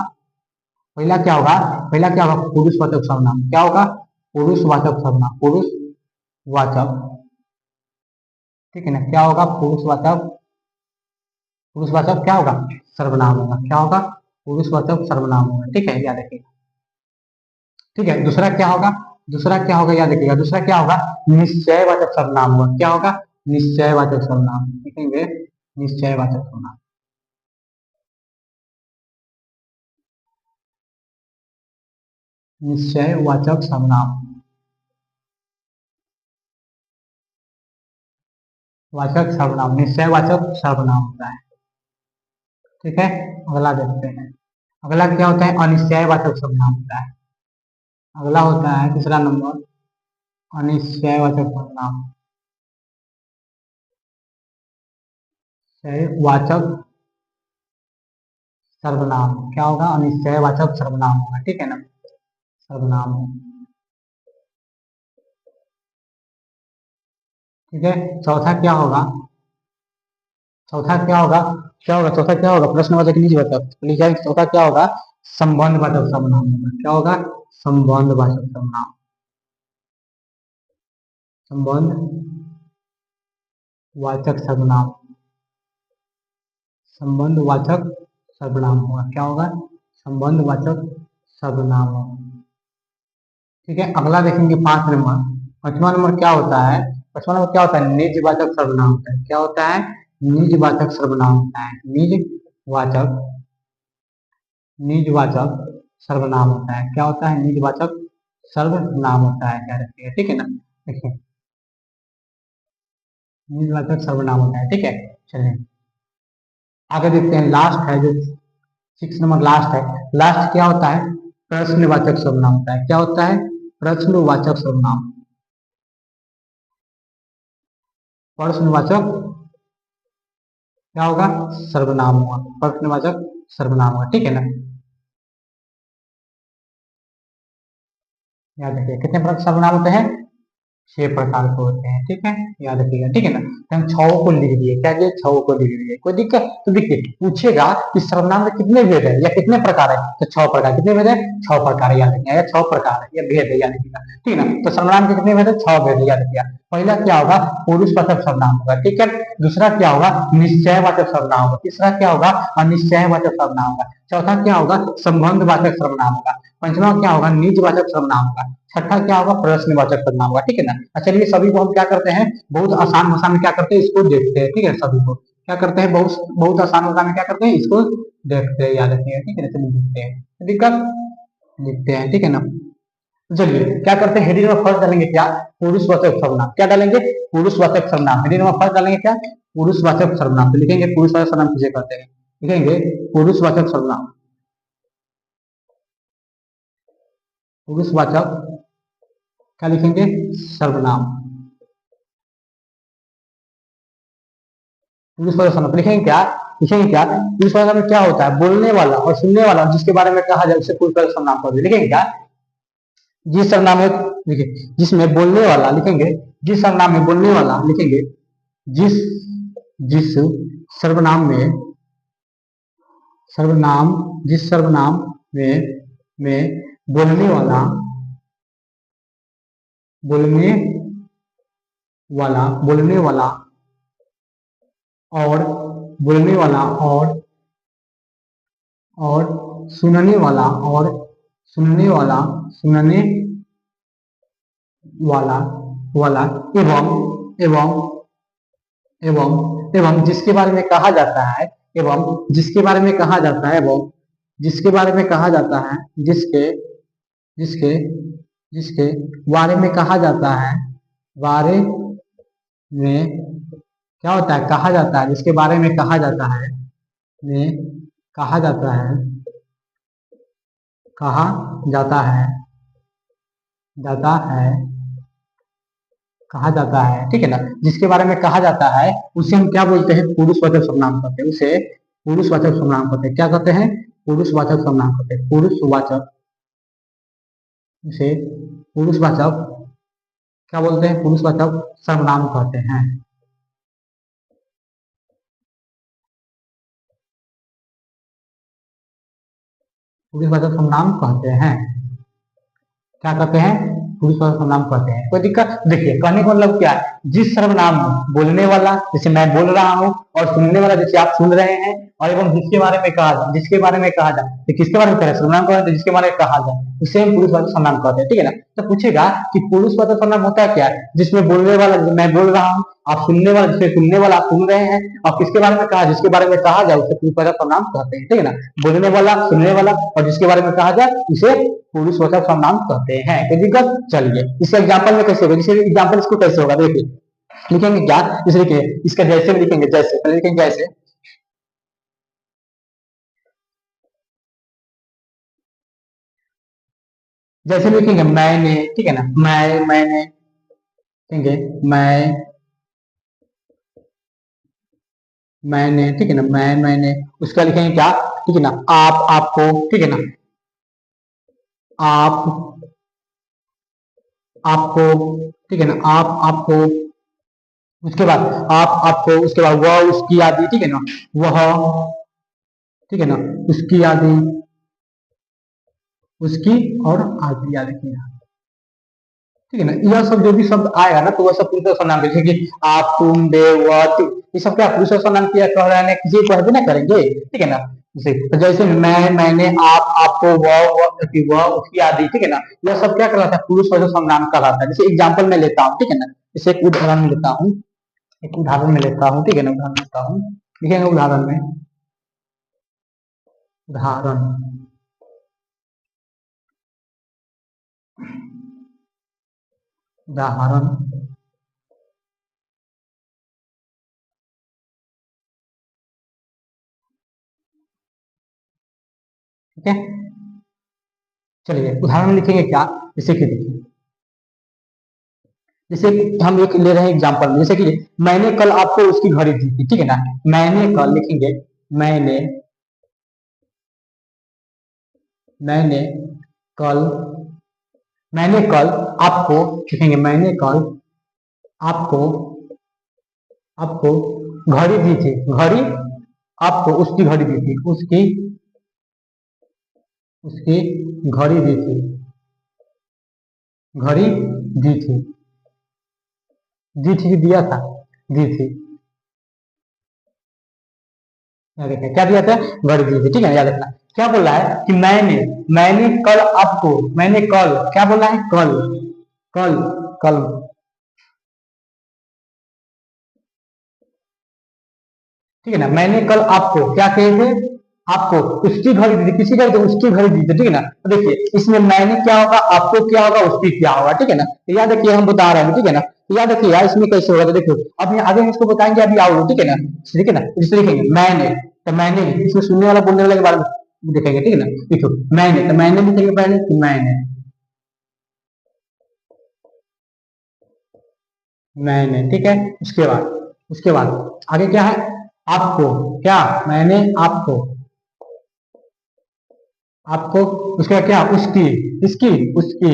A: पहला क्या होगा, पहला क्या होगा, पुरुषवाचक सर्वनाम। क्या होगा, पुरुषवाचक सर्वनाम, पुरुषवाचक, ठीक है ना। क्या होगा, पुरुषवाचक, पुरुषवाचक क्या होगा, सर्वनाम होगा। क्या होगा, पुरुषवाचक सर्वनाम होगा, ठीक है, याद रखिएगा। ठीक है, दूसरा क्या होगा, दूसरा क्या होगा, याद रखिएगा। दूसरा क्या होगा, निश्चयवाचक सर्वनाम होगा। क्या होगा, निश्चयवाचक सर्वनाम, लिखेंगे निश्चयवाचक सर्वनाम। निश्चयवाचक सर्वनाम, वाचक सर्वनाम, निश्चयवाचक सर्वनाम होता है। ठीक है, अगला देखते हैं। अगला क्या होता है, अनिश्चयवाचक सर्वनाम होता है। अगला होता है तीसरा नंबर, अनिश्चयवाचक सर्वनाम। वाचक सर्वनाम क्या होगा, अनिश्चयवाचक सर्वनाम होगा, ठीक है ना, सर्वनाम। ठीक है, चौथा क्या होगा, चौथा क्या होगा, क्या होगा, चौथा क्या होगा, प्रश्नवाचक निजवाचक, लिखा है चौथा क्या होगा, संबंधवाचक सर्वनाम होगा। क्या होगा, संबंधवाचक सर्वनाम, संबंधवाचक सर्वनाम, संबंधवाचक सर्वनाम होगा। क्या होगा, संबंधवाचक सर्वनाम होगा। ठीक है, अगला देखेंगे 5 नंबर। 5वां नंबर क्या होता है, 5वां नंबर क्या होता है, निजवाचक सर्वनाम होता है। क्या होता है, निजवाचक सर्वनाम होता है। निजवाचक, निजवाचक सर्वनाम होता है। क्या होता है, निजवाचक सर्वनाम होता है, क्या रखिएगा, ठीक है ना। देखिए, निजवाचक सर्वनाम होता है, ठीक है। चलिए आगे देखते हैं, लास्ट है जो 6 नंबर लास्ट है। लास्ट क्या होता है, प्रश्नवाचक सर्वनाम होता है। क्या होता है, प्रश्नवाचक सर्वनाम, प्रश्नवाचक क्या होगा, सर्वनाम होगा, प्रश्नवाचक सर्वनाम होगा, ठीक है ना। याद रखिए कितने प्रकार के सर्वनाम होते हैं, 6 प्रकार के होते हैं, ठीक है, याद रखिएगा, ठीक है ना। तो हम 6 को लिख दिए, क्या दिए, 6 को लिख दिए, कोई दिक्कत, तो देखिए पूछेगा कि सर्वनाम में कितने भेद है या कितने प्रकार है, तो 6 प्रकार, कितने भेद है, 6 प्रकार, याद रखिएगा, या 6 प्रकार है या भेद है, याद रखिएगा, ठीक है ना। तो सर्वनाम के कितने भेद है, 6 भेद है, याद रखिएगा। पहला क्या होगा, पुरुषवाचक सर्वनाम होगा, ठीक है। दूसरा क्या होगा, निश्चयवाचक सर्वनाम होगा। तीसरा क्या होगा, अनिश्चयवाचक सर्वनाम होगा। चौथा क्या होगा, संबंधवाचक सर्वनाम होगा। पंचवा क्या होगा, निजवाचक सर्वनाम होगा। छठा क्या होगा, प्रश्नवाचक सर्वनाम होगा, ठीक है ना। चलिए सभी को हम क्या करते हैं, बहुत आसान भाषा में क्या करते हैं, इसको देखते हैं, ठीक है। सभी को क्या करते हैं, बहुत बहुत आसान भाषा में क्या करते हैं, इसको देखते हैं, याद रखिएगा, ठीक है ना। चलिए देखते हैं, दिक्कत लिखते हैं, ठीक है ना। तो चलिए क्या करते हैं, हेडिंग में फर्स्ट डालेंगे क्या, पुरुषवाचक सर्वनाम। क्या डालेंगे, पुरुषवाचक सर्वनाम। हेडिंग में फर्स्ट डालेंगे क्या, पुरुषवाचक सर्वनाम। तो लिखेंगे पुरुषवाचक सर्वनाम किसे कहते हैं, लिखेंगे पुरुषवाचक सर्वनाम, पुरुषवाचक क्या लिखेंगे, सर्वनाम। पुरुषवाचक सर्वनाम लिखेंगे क्या, लिखेंगे क्या, पुरुषवाचक में क्या होता है, बोलने वाला और सुनने वाला जिसके बारे में कहा जाए उसे पुरुषवाचक सर्वनाम कहते हैं। लिखेंगे क्या, जिस सर्वनाम में, लिखिए जिसमें बोलने वाला, लिखेंगे जिस सर्वनाम में बोलने वाला, लिखेंगे जिस, जिस सर्वनाम में, सर्वनाम, जिस सर्वनाम में बोलने वाला, बोलने वाला, बोलने वाला और बोलने वाला और सुनने वाला, और सुनने वाला, सुनने वाला, वाला एवं, एवं, एवं जिसके बारे में कहा जाता है, एवं जिसके बारे में कहा जाता है, एवं जिसके बारे में कहा जाता है, जिसके, जिसके, जिसके बारे में कहा जाता है, बारे में क्या होता है, कहा जाता है, जिसके बारे में कहा जाता है, में कहा जाता है, कहा जाता है, जाता है, कहा जाता है, ठीक है ना। जिसके बारे में कहा जाता है उसे हम क्या बोलते हैं, पुरुषवाचक सर्वनाम कहते हैं, उसे पुरुषवाचक सर्वनाम कहते हैं। क्या कहते हैं, पुरुषवाचक सर्वनाम कहते हैं, पुरुषवाचक, उसे पुरुषवाचक क्या बोलते हैं, पुरुषवाचक सर्वनाम कहते हैं। पुरुषवाचक सर्वनाम कहते हैं। क्या कहते हैं? पुरुषवाचक सर्वनाम कहते हैं। कोई दिक्कत? देखिए कहने का मतलब क्या है, जिस सर्वनाम में बोलने वाला जैसे मैं बोल रहा हूँ और सुनने वाला जैसे आप सुन रहे हैं, और एवं जिसके बारे में कहा जाए, जिसके बारे में कहा जाए तो किसके बारे में कह रहे हैं? सर्वनाम कहते हैं जिसके बारे में कहा जाए, उसे हम पुरुषवाचक सर्वनाम कहते हैं। ठीक है ना? तो पूछेगा कि पुरुषवाचक सर्वनाम होता है क्या है? जिसमें बोलने वाला मैं बोल रहा हूँ, आप सुनने वाला जिसमें सुनने वाला आप सुन रहे हैं, और किसके बारे में कहा, जिसके बारे में कहा जाए उसे पुरुषवाचक सर्वनाम कहते हैं। ठीक है ना? बोलने वाला, सुनने वाला और जिसके बारे में कहा जाए उसे पुरुषवाचक सर्वनाम कहते हैं। कोई दिक्कत? चलिए इसके एग्जांपल में कैसे होगा, जैसे एग्जांपल इसको कैसे होगा देखिए, लिखेंगे क्या, जैसे लिखिए इसका जैसे में लिखेंगे, जैसे पहले लिखेंगे जैसे, जैसे लिखेंगे मैंने, ठीक है ना, मैंने लिखेंगे मैंने, ठीक है ना, मैंने, उसका लिखेंगे क्या, ठीक है ना, आप, आपको, ठीक है ना, आप, आपको, ठीक है ना, आप, आपको, उसके बाद आप, आपको, उसके बाद वह, उसकी आदि, ठीक है ना, वह, ठीक है ना, उसकी आदि, उसकी और आदि आदि की, ठीक है ना, यह सब जो भी शब्द आएगा ना तो वह सब पुरुष सर्वनाम, जैसे कि आप, तुम, वे, वह, ये सब क्या पुरुष सर्वनाम किया कह रहे हैं, किसी को भी ना करेंगे। ठीक है ना? जैसे मैं, मैंने, आप, आपको, वह, उसकी आदि, ठीक है ना, यह सब क्या कहलाता है? पुरुष सर्वनाम कहलाता है। जैसे एग्जाम्पल में लेता हूँ, ठीक है ना, जैसे एक उदाहरण लेता हूँ, एक उदाहरण में लेता हूँ, ठीक है ना, उदाहरण लेता हूँ, लिखेंगे उदाहरण में, उदाहरण, उदाहरण, ठीक है। चलिए उदाहरण लिखेंगे क्या, जैसे कि देखिए, जैसे हम एक ले रहे हैं एग्जांपल में, जैसे कि मैंने कल आपको उसकी घड़ी दी थी, ठीक है ना, मैंने कल लिखेंगे, मैंने, मैंने कल, मैंने कल आपको, लिखेंगे मैंने कल आपको, आपको घड़ी दी थी, घड़ी आपको उसकी घड़ी दी थी, उसकी, उसकी घड़ी दी थी, घड़ी दी थी, दी थी कि दिया था, दी थी, याद रखना क्या दिया था, घड़ी दी थी। ठीक है, याद रखना। क्या बोल रहा है कि मैंने कल आपको, मैंने कल, क्या बोल रहा है, कल, कल, कल, ठीक है ना, मैंने कल आपको क्या कहे थे, आपको उसकी घड़ी दी थी, किसी घड़ी दी, उसकी घड़ी दी थी। ठीक है ना? तो देखिए इसमें मैंने क्या होगा, आपको क्या होगा, उसकी क्या होगा। ठीक है ना? तो याद रखिए हम बता रहे हैं, ठीक है ना, तो याद रखिए यार इसमें कैसे होगा, तो देखो अब आगे हम इसको बताएंगे, अभी आओ, ठीक है ना, ठीक है ना, इसे लिखेंगे मैंने, तो मैंने इसमें सुनने वाला बोलने वाले के बारे में देखेंगे। ठीक है ना? देखो मैंने, तो मैंने लिखेंगे पहले कि मैंने, ठीक है, उसके बाद, उसके बाद आगे क्या है, आपको, क्या, मैंने आपको, आपको, उसका क्या, उसकी, इसकी, उसकी,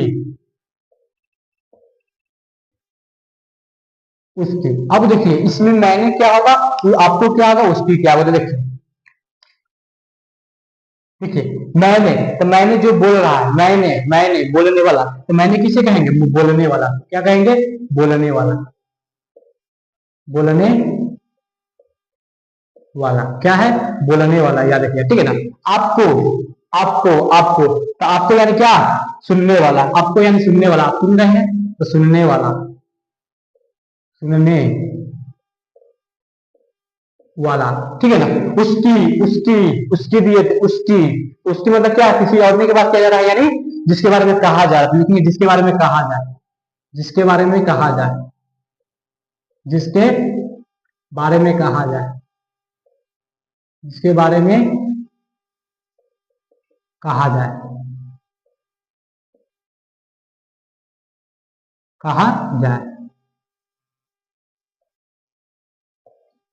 A: उसकी। अब देखिए इसमें मैंने क्या होगा, तो आपको क्या होगा, उसकी क्या होगा, तो देखिए, देखिए मैंने, तो मैंने जो बोल रहा है, मैंने बोलने वाला, तो मैंने किसे कहेंगे, बोलने वाला, क्या कहेंगे, बोलने वाला, बोलने वाला क्या है, बोलने वाला, याद रखिए। ठीक है ना? आपको, आपको, आपको, तो आपको यानी क्या, सुनने वाला, आपको यानी सुनने वाला, आप सुन रहे हैं तो सुनने वाला, सुनने वाला, ठीक है ना, उसकी, उसकी, उसकी दिए थे, उसकी मतलब क्या, किसी और के बात किया जा रहा है, यानी जिसके बारे में कहा जा रहा है, लेकिन जिसके बारे में कहा जाए, जिसके बारे में कहा जाए, जिसके बारे में कहा जाए, जिसके बारे में कहा जाए, कहा जाए,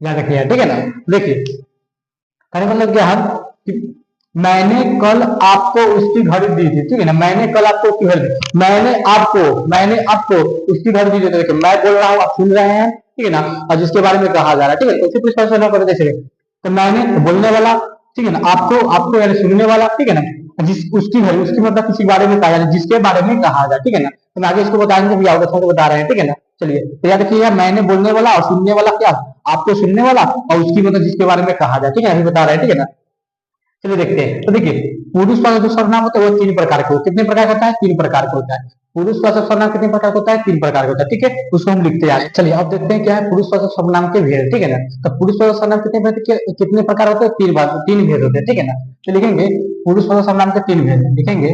A: याद रखिए। ठीक है ना? देखिए कहने का मतलब क्या है कि मैंने कल आपको उसकी घड़ी दी थी, ठीक है ना, मैंने कल आपको उसकी घड़ी दी, मैंने आपको उसकी घड़ी दी थी, तो देखिए मैं बोल रहा हूँ, आप सुन रहे हैं, ठीक है ना, और जिसके बारे में कहा जा रहा है, ठीक है, तो कुछ प्रश्न करो जैसे, तो मैंने तो बोलने वाला, ठीक है ना, आपको, आपको यानी सुनने वाला, ठीक है ना, जिस उसकी वैल्यू, उसकी मतलब किसी बारे में कहा जाए, जिसके बारे में कहा जाए, ठीक है ना। तो मैं आगे इसको बताएंगे भैया, तो बता रहे हैं, ठीक है ना। चलिए तो याद रखिएगा, मैंने बोलने वाला और सुनने वाला, क्या आपको सुनने वाला, और उसकी मतलब जिसके बारे में कहा जाए, ठीक है, अभी बता रहे हैं, ठीक है ना। चलिए देखते हैं। तो देखिए, पुरुष वाला जो सर्वनाम होता है वो तीन प्रकार का, कितने प्रकार का होता है, तीन प्रकार का होता है। पुरुष वाचक सर्वनाम कितने प्रकार का होता है, तीन प्रकार का होता है, ठीक है। उसको हम लिखते हैं। चलिए अब देखते हैं क्या है पुरुष वाचक सर्वनाम के भेद, ठीक है ना। तो पुरुष वाचक सर्वनाम कितने भेद, कितने प्रकार होते हैं, तीन भेद होते हैं, ठीक है ना। तो लिखेंगे पुरुष वाचक सर्वनाम के तीन भेद, लिखेंगे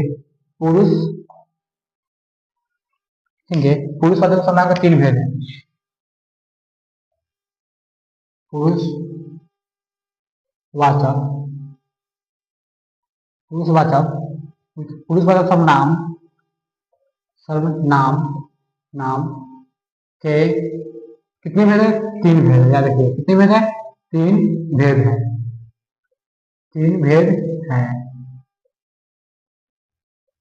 A: पुरुष, लिखेंगे पुरुष वाचक सर्वनाम के तीन भेद है। पुरुष वाचक, पुरुषवाचक, पुरुषवाचक सर्वनाम, सर्वनाम नाम के कितने भेद है, तीन भेद है। याद रखिए कितने भेद है, तीन भेद है, तीन भेद है,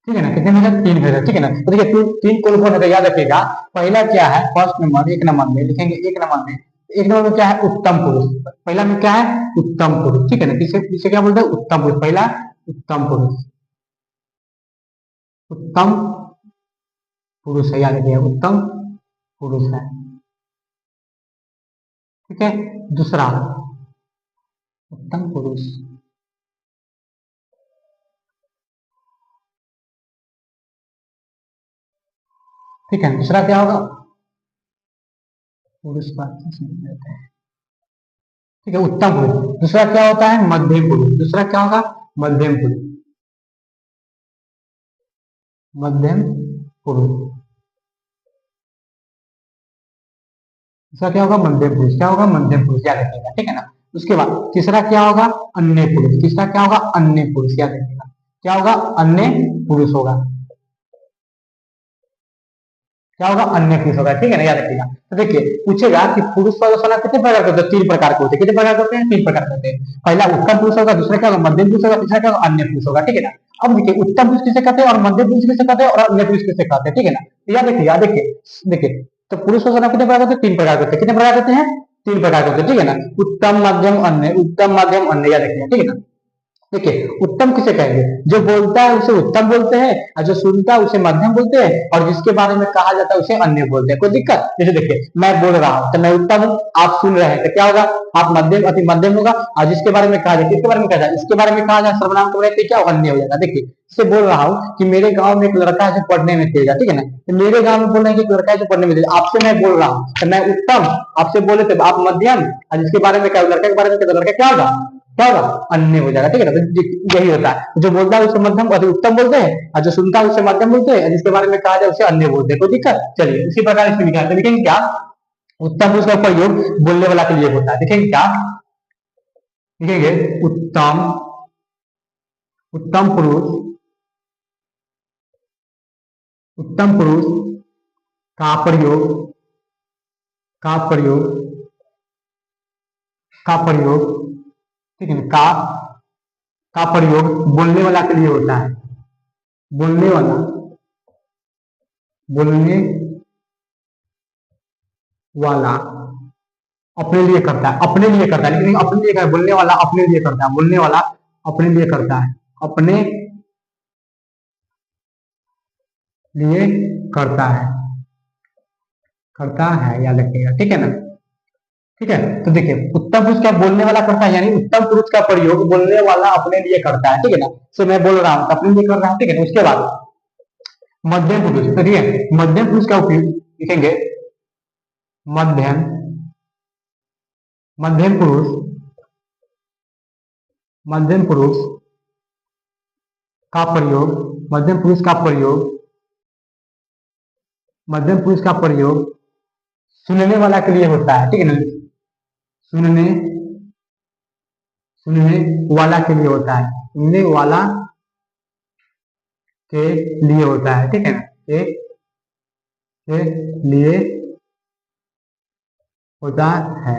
A: ठीक है ना। कितने भेद है, तीन भेद है, ठीक है ना। तो देखिए तीन कौन कौन है, याद रखिएगा। पहला क्या है, फर्स्ट नंबर, एक नंबर में लिखेंगे, एक नंबर में, एक नंबर में क्या है, उत्तम पुरुष। पहला में क्या है, उत्तम पुरुष, ठीक है ना। किसे क्या बोलते हैं, उत्तम पुरुष। पहला उत्तम पुरुष, उत्तम पुरुष है, याद रखिए उत्तम पुरुष है, ठीक है। दूसरा उत्तम पुरुष, ठीक है। दूसरा क्या होगा, पुरुष है, ठीक है, उत्तम पुरुष। दूसरा क्या होता है, मध्यम पुरुष। दूसरा क्या होगा, मध्यम पुरुष, मध्यम पुरुष। दूसरा क्या होगा, मध्यम पुरुष। क्या होगा, मध्यम पुरुष, याद रखिएगा, ठीक है ना। उसके बाद तीसरा क्या होगा, अन्य पुरुष। तीसरा क्या होगा, अन्य पुरुष, याद रखिएगा। क्या होगा, अन्य पुरुष होगा, क्या होगा, अन्य पुरुष होगा, ठीक है ना, याद रखिएगा। तो देखिए पूछेगा कि पुरुष वाला सर्वनाम कितने प्रकार के होते हैं, तीन प्रकार के होते हैं। कितने प्रकार के होते हैं, तीन प्रकार के होते हैं। पहला उत्तम पुरुष होगा, दूसरा क्या होगा, मध्यम पुरुष होगा, तीसरा क्या होगा, अन्य पुरुष होगा, ठीक है ना। अब देखिए उत्तम पुरुष किसे कहते हैं, और मध्यम पुरुष किसे कहते हैं, और अन्य पुरुष किसे कहते हैं, ठीक है ना। तो याद देखिए, याद देखिए, देखिए तो पुरुष वाला सर्वनाम कितने प्रकार के होते हैं, तीन प्रकार के होते हैं। कितने प्रकार के होते हैं, तीन प्रकार के होते हैं, ठीक है ना। उत्तम, मध्यम, अन्य, उत्तम, मध्यम, अन्य, याद रखिएगा, ठीक है ना। देखिए उत्तम किसे कहेंगे, जो बोलता है उसे उत्तम बोलते हैं, और जो सुनता है उसे मध्यम बोलते हैं, और जिसके बारे में कहा जाता है उसे अन्य बोलते हैं। कोई दिक्कत, जैसे देखिए मैं बोल रहा हूं तो मैं उत्तम हूं, आप सुन रहे हैं तो क्या होगा, आप मध्यम, अति मध्यम होगा। और जिसके बारे में कहा जाए, किसके बारे में कहा जाए, इसके बारे में कहा जाए सर्वनाम को, क्या अन्य हो जाएगा। देखिए से बोल रहा हूँ कि मेरे गांव में एक लड़का है जो पढ़ने में तेज है, ठीक है ना। तो मेरे गांव में बोल रहे हैं कि एक लड़का है जो पढ़ने में तेज है। आपसे मैं बोल रहा हूँ तो मैं उत्तम, आपसे बोले तो आप मध्यम, और जिसके बारे में क्या, लड़के के बारे में क्या, लड़का क्या होगा, क्या होगा, अन्य हो जाएगा, ठीक है ना। तो यही होता है, जो बोलता है उसे मध्यम अति उत्तम बोलते हैं, और जो सुनता है उसे मध्यम बोलते हैं, और जिसके बारे में कहा जाए उसे अन्य बोलते हैं। कोई दिक्कत, चलिए इसी प्रकार इसमें लिखा है। लिखेंगे क्या, उत्तम पुरुष का प्रयोग बोलने वाला के लिए होता है। लिखेंगे क्या, लिखेंगे उत्तम, उत्तम पुरुष, उत्तम पुरुष का प्रयोग, का प्रयोग, का प्रयोग, ठीक है, का प्रयोग बोलने वाला के लिए होता है। बोलने वाला, बोलने वाला अपने लिए करता है, अपने लिए करता है, लेकिन अपने लिए करता है, बोलने वाला अपने लिए करता है, बोलने वाला अपने लिए करता है, अपने लिए करता है, करता है, याद रखिएगा, ठीक है ना। ठीक है, तो देखिए उत्तम पुरुष क्या बोलने वाला करता है, यानी उत्तम पुरुष का प्रयोग बोलने वाला अपने लिए करता है, ठीक है ना। सो मैं बोल रहा हूँ तो अपने लिए कर रहा हूँ, ठीक है ना। उसके बाद मध्यम पुरुष, तो ठीक है, मध्यम पुरुष का उपयोग लिखेंगे, मध्यम, मध्यम पुरुष, मध्यम पुरुष का प्रयोग, मध्यम पुरुष का प्रयोग, मध्यम पुरुष का प्रयोग सुनने वाला के लिए होता है, ठीक है ना। सुनने, सुनने वाला के लिए होता है, सुनने वाला के लिए होता है, ठीक है ना, के लिए होता है,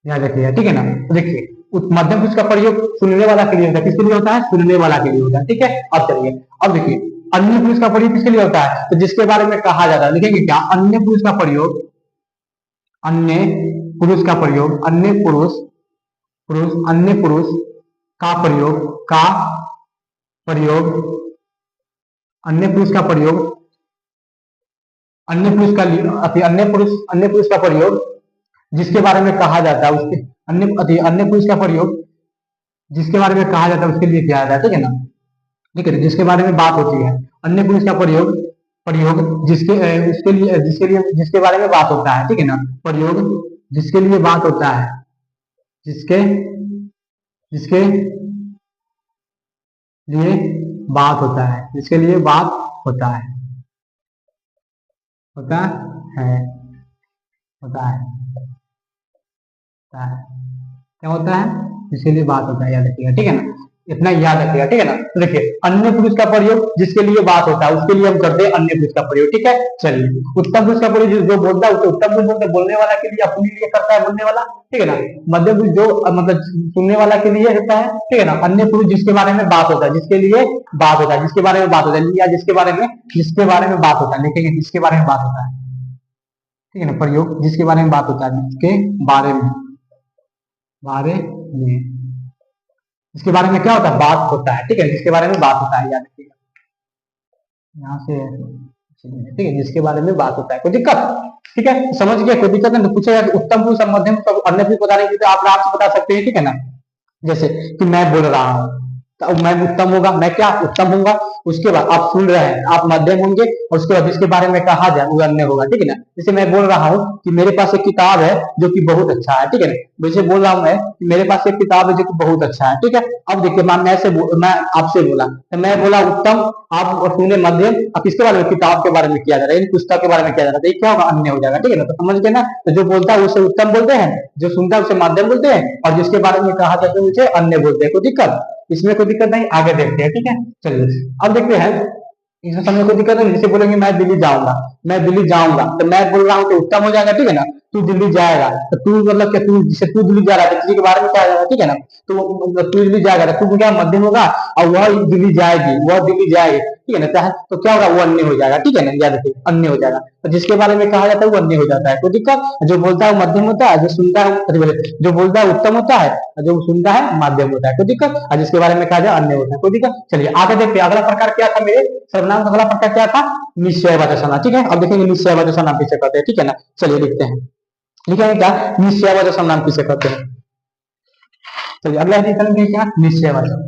A: याद रखिएगा, ठीक है ना। तो देखिए मध्यम पुरुष का प्रयोग सुनने वाला के लिए होता है, किसके लिए होता है, सुनने वाला के लिए होता है, ठीक है। अब चलिए, अब देखिए अन्य पुरुष का प्रयोग किसके लिए होता है, तो जिसके बारे में कहा जाता है। लिखेंगे क्या, अन्य पुरुष का प्रयोग, अन्य पुरुष का प्रयोग, अन्य पुरुष पुरुष, अन्य पुरुष का प्रयोग, का प्रयोग, अन्य पुरुष का प्रयोग, अन्य पुरुष का अन्य पुरुष का प्रयोग जिसके बारे में कहा जाता है उसके अन्य पुरुष का प्रयोग जिसके बारे में कहा जाता है उसके लिए किया जाता है, ठीक है ना। ठीक है, जिसके बारे में बात होती है, अन्य पुरुष का प्रयोग, प्रयोग जिसके जिसके बारे में बात होता है, ठीक है ना। प्रयोग जिसके लिए बात होता है, जिसके जिसके लिए बात होता है, जिसके लिए बात होता है, होता है, होता है, होता है, क्या होता है, जिसके लिए बात होता है, याद रखिएगा, ठीक है ना। इतना याद रखिएगा, ठीक है ना। तो देखिए, अन्य पुरुष का प्रयोग जिसके लिए बात होता है उसके लिए हम करते हैं अन्य पुरुष का प्रयोग, ठीक है। चलिए, उत्तम पुरुष का प्रयोग जो बोलता है उसे उत्तम पुरुष बोलते हैं, बोलने वाला के लिए, अपने लिए करता है बोलने वाला, ठीक है ना। मध्यम पुरुष जो मतलब सुनने वाला के लिए होता है, ठीक है ना। अन्य पुरुष जिसके बारे में बात होता है, जिसके लिए बात होता है, जिसके बारे में बात होता है, या जिसके बारे में बात होता है, लिखेंगे जिसके बारे में बात होता है, ठीक है ना। प्रयोग जिसके बारे में बात होता है, जिसके बारे में इसके बारे में क्या होता है, बात होता है, ठीक है। जिसके बारे में बात होता है, याद रखिएगा, यहाँ से, ठीक है, जिसके बारे में बात होता है, कोई दिक्कत, ठीक है, समझ गया, कोई दिक्कत नहीं। तो पूछेगा कि उत्तम पुरुष और मध्यम पुरुष, अन्य पुरुष बताने के लिए आप आराम से बता सकते हैं, ठीक है ना। जैसे कि मैं बोल रहा हूँ तो मैं उत्तम होगा, मैं क्या उत्तम होऊंगा। उसके बाद आप सुन रहे हैं, आप मध्यम होंगे, और उसके बाद जिसके बारे में कहा जाए वो अन्य होगा, ठीक है ना। जैसे मैं बोल रहा हूँ कि मेरे पास एक किताब है जो कि बहुत अच्छा है, ठीक है ना। वैसे बोल रहा हूँ मैं कि मेरे पास एक किताब है जो कि बहुत अच्छा है, ठीक है। अब देखिए, मैं आपसे बोला तो मैं बोला उत्तम, आप सुने मध्यम, अब किसके बारे में, किताब के बारे में किया जा रहा है, पुस्तक के बारे में किया जा रहा है, तो ये क्या होगा, अन्य हो जाएगा, ठीक है ना। तो समझ गए ना। तो जो बोलता है उसे उत्तम बोलते हैं, जो सुनता है उसे मध्यम बोलते हैं, और जिसके बारे में कहा जाता है उसे अन्य बोलते हैं। कोई दिक्कत, इसमें कोई दिक्कत नहीं, आगे देखते हैं, ठीक है। चलिए, अब देखते हैं, इसमें समझ कोई दिक्कत नहीं। जैसे बोलेंगे मैं दिल्ली जाऊंगा, मैं दिल्ली जाऊंगा, तो मैं बोल रहा हूँ तो उत्तम हो जाएगा, ठीक है ना। तू दिल्ली जाएगा, तो तू मतलब क्या, तू जिसे तू दिल्ली जा रहा है तो किसी के बारे में कहा जाएगा, ठीक है ना। तो मतलब तू दिल्ली जाएगा तो तू क्या मध्यम होगा, और वह दिल्ली जाएगी, वह दिल्ली जाएगी, ठीक है ना। तो क्या होगा, वो अन्य हो जाएगा, ठीक है ना, याद रखिए, अन्य हो जाएगा। तो जिसके बारे में कहा जाता है वो अन्य हो जाता है, कोई दिक्कत। जो बोलता है वो मध्यम होता है, जो सुनता है जो बोलता है उत्तम होता है, जो सुनता है मध्यम होता है, कोई दिक्कत। और जिसके बारे में कहा जाए अन्य होता है, कोई दिक्कत। चलिए आगे देखते हैं, अगला प्रकार क्या था मेरे सर्वनाम का, अगला प्रकार क्या था, निश्चयवाचक सर्वनाम, ठीक है। अब देखेंगे निश्चयवाचक सर्वनाम किसे कहते हैं, ठीक है ना। चलिए लिखते हैं, लिखेंगे क्या, निश्चयवाचक सर्वनाम किसे कहते हैं। चलिए अगला करेंगे क्या, निश्चयवाचक,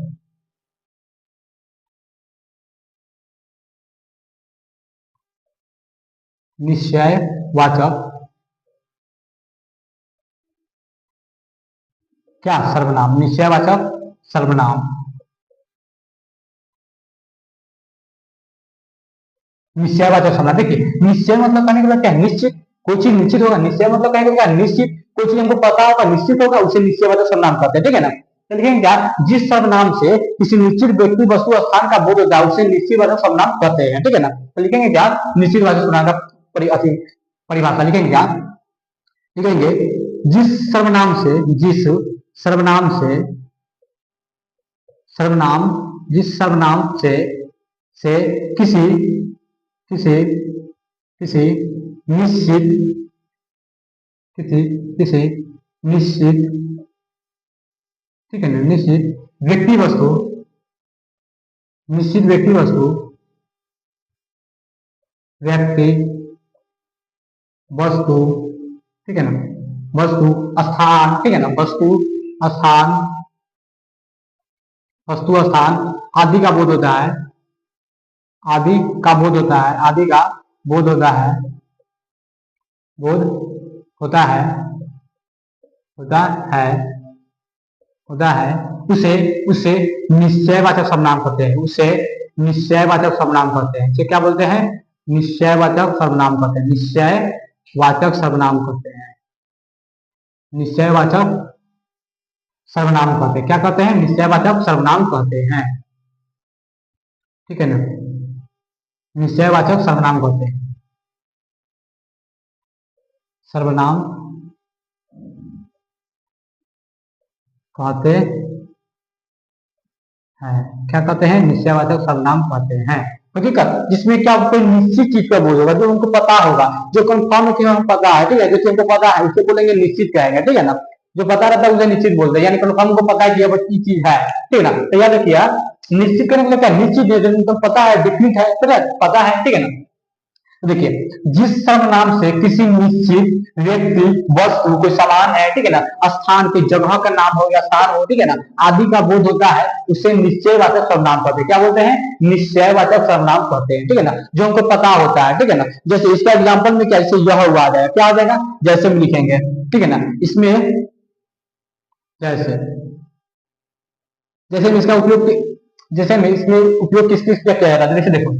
A: निश्चयवाचक क्या, सर्वनाम, निश्चयवाचक सर्वनाम, निश्चयवाचक सर्वनाम। देखिए, निश्चय मतलब कहने के लिए क्या है, निश्चित, कोई चीज निश्चित होगा। निश्चय मतलब कहने के लिए क्या, निश्चित, कोई चीज हमको पता होगा, निश्चित होगा, उसे निश्चयवाचक सर्वनाम कहते हैं, ठीक है ना। तो लिखेंगे क्या, जिस सर्वनाम से किसी निश्चित व्यक्ति, वस्तु, स्थान का बोध होता है उसे निश्चयवाचक सर्वनाम कहते हैं, ठीक है ना। तो लिखेंगे क्या, निश्चयवाचक सर्वनाम का परिभाषा लिखेंगे क्या, लिखेंगे जिस सर्वनाम से, जिस सर्वनाम से, सर्वनाम जिस सर्वनाम से किसी किसी किसी निश्चित किसी किसी निश्चित, ठीक है ना, निश्चित व्यक्ति वस्तु, निश्चित व्यक्ति वस्तु, व्यक्ति वस्तु, ठीक है ना, वस्तु स्थान, ठीक है ना, वस्तु स्थान, वस्तु स्थान आदि का बोध होता है, आदि का बोध होता है, आदि का बोध होता है, बोध होता है, होता है, होता है, उसे उसे निश्चयवाचक सर्वनाम कहते हैं, उसे निश्चयवाचक सर्वनाम कहते हैं। इसे क्या बोलते हैं, निश्चयवाचक सर्वनाम कहते हैं, निश्चयवाचक सर्वनाम कहते हैं, निश्चयवाचक सर्वनाम कहते हैं, क्या कहते हैं, निश्चयवाचक सर्वनाम कहते हैं, ठीक है ना, निश्चयवाचक सर्वनाम कहते हैं, सर्वनाम कहते हैं, क्या कहते हैं, निश्चयवाचक सर्वनाम कहते हैं, हकीकत, जिसमें क्या कोई निश्चित चीज का बोध होगा, जो उनको पता होगा, जो कंफर्म है कि हमें पता है, ठीक है, जो हमको पता है उसे बोलेंगे निश्चित कहेंगे, ठीक है ना। जो पता रहता है उसे निश्चित बोलते हैं, यानी हमको पता है कि यह चीज है, ठीक है ना। तो याद रखिए, निश्चित करने के लिए क्या, निश्चित है जो पता है, डिफिनिट है, पता है, ठीक है ना। देखिए, जिस सर्वनाम से किसी निश्चित व्यक्ति, वस्तु, कोई सामान है, ठीक है ना, स्थान, कोई जगह का नाम हो या स्थान हो, ठीक है ना, आदि का बोध होता है, उसे निश्चयवाचक सर्वनाम कहते हैं। क्या बोलते हैं, निश्चयवाचक सर्वनाम कहते हैं, ठीक है ना, जो हमको पता होता है, ठीक है ना। जैसे इसका एग्जाम्पल में क्या, जैसे यह हुआ जाएगा, क्या आ जाएगा, जैसे हम लिखेंगे, ठीक है ना, इसमें जैसे, जैसे हम इसका उपयोग, जैसे हम इसमें उपयोग किस किस पे किया जा रहा है, जैसे देखो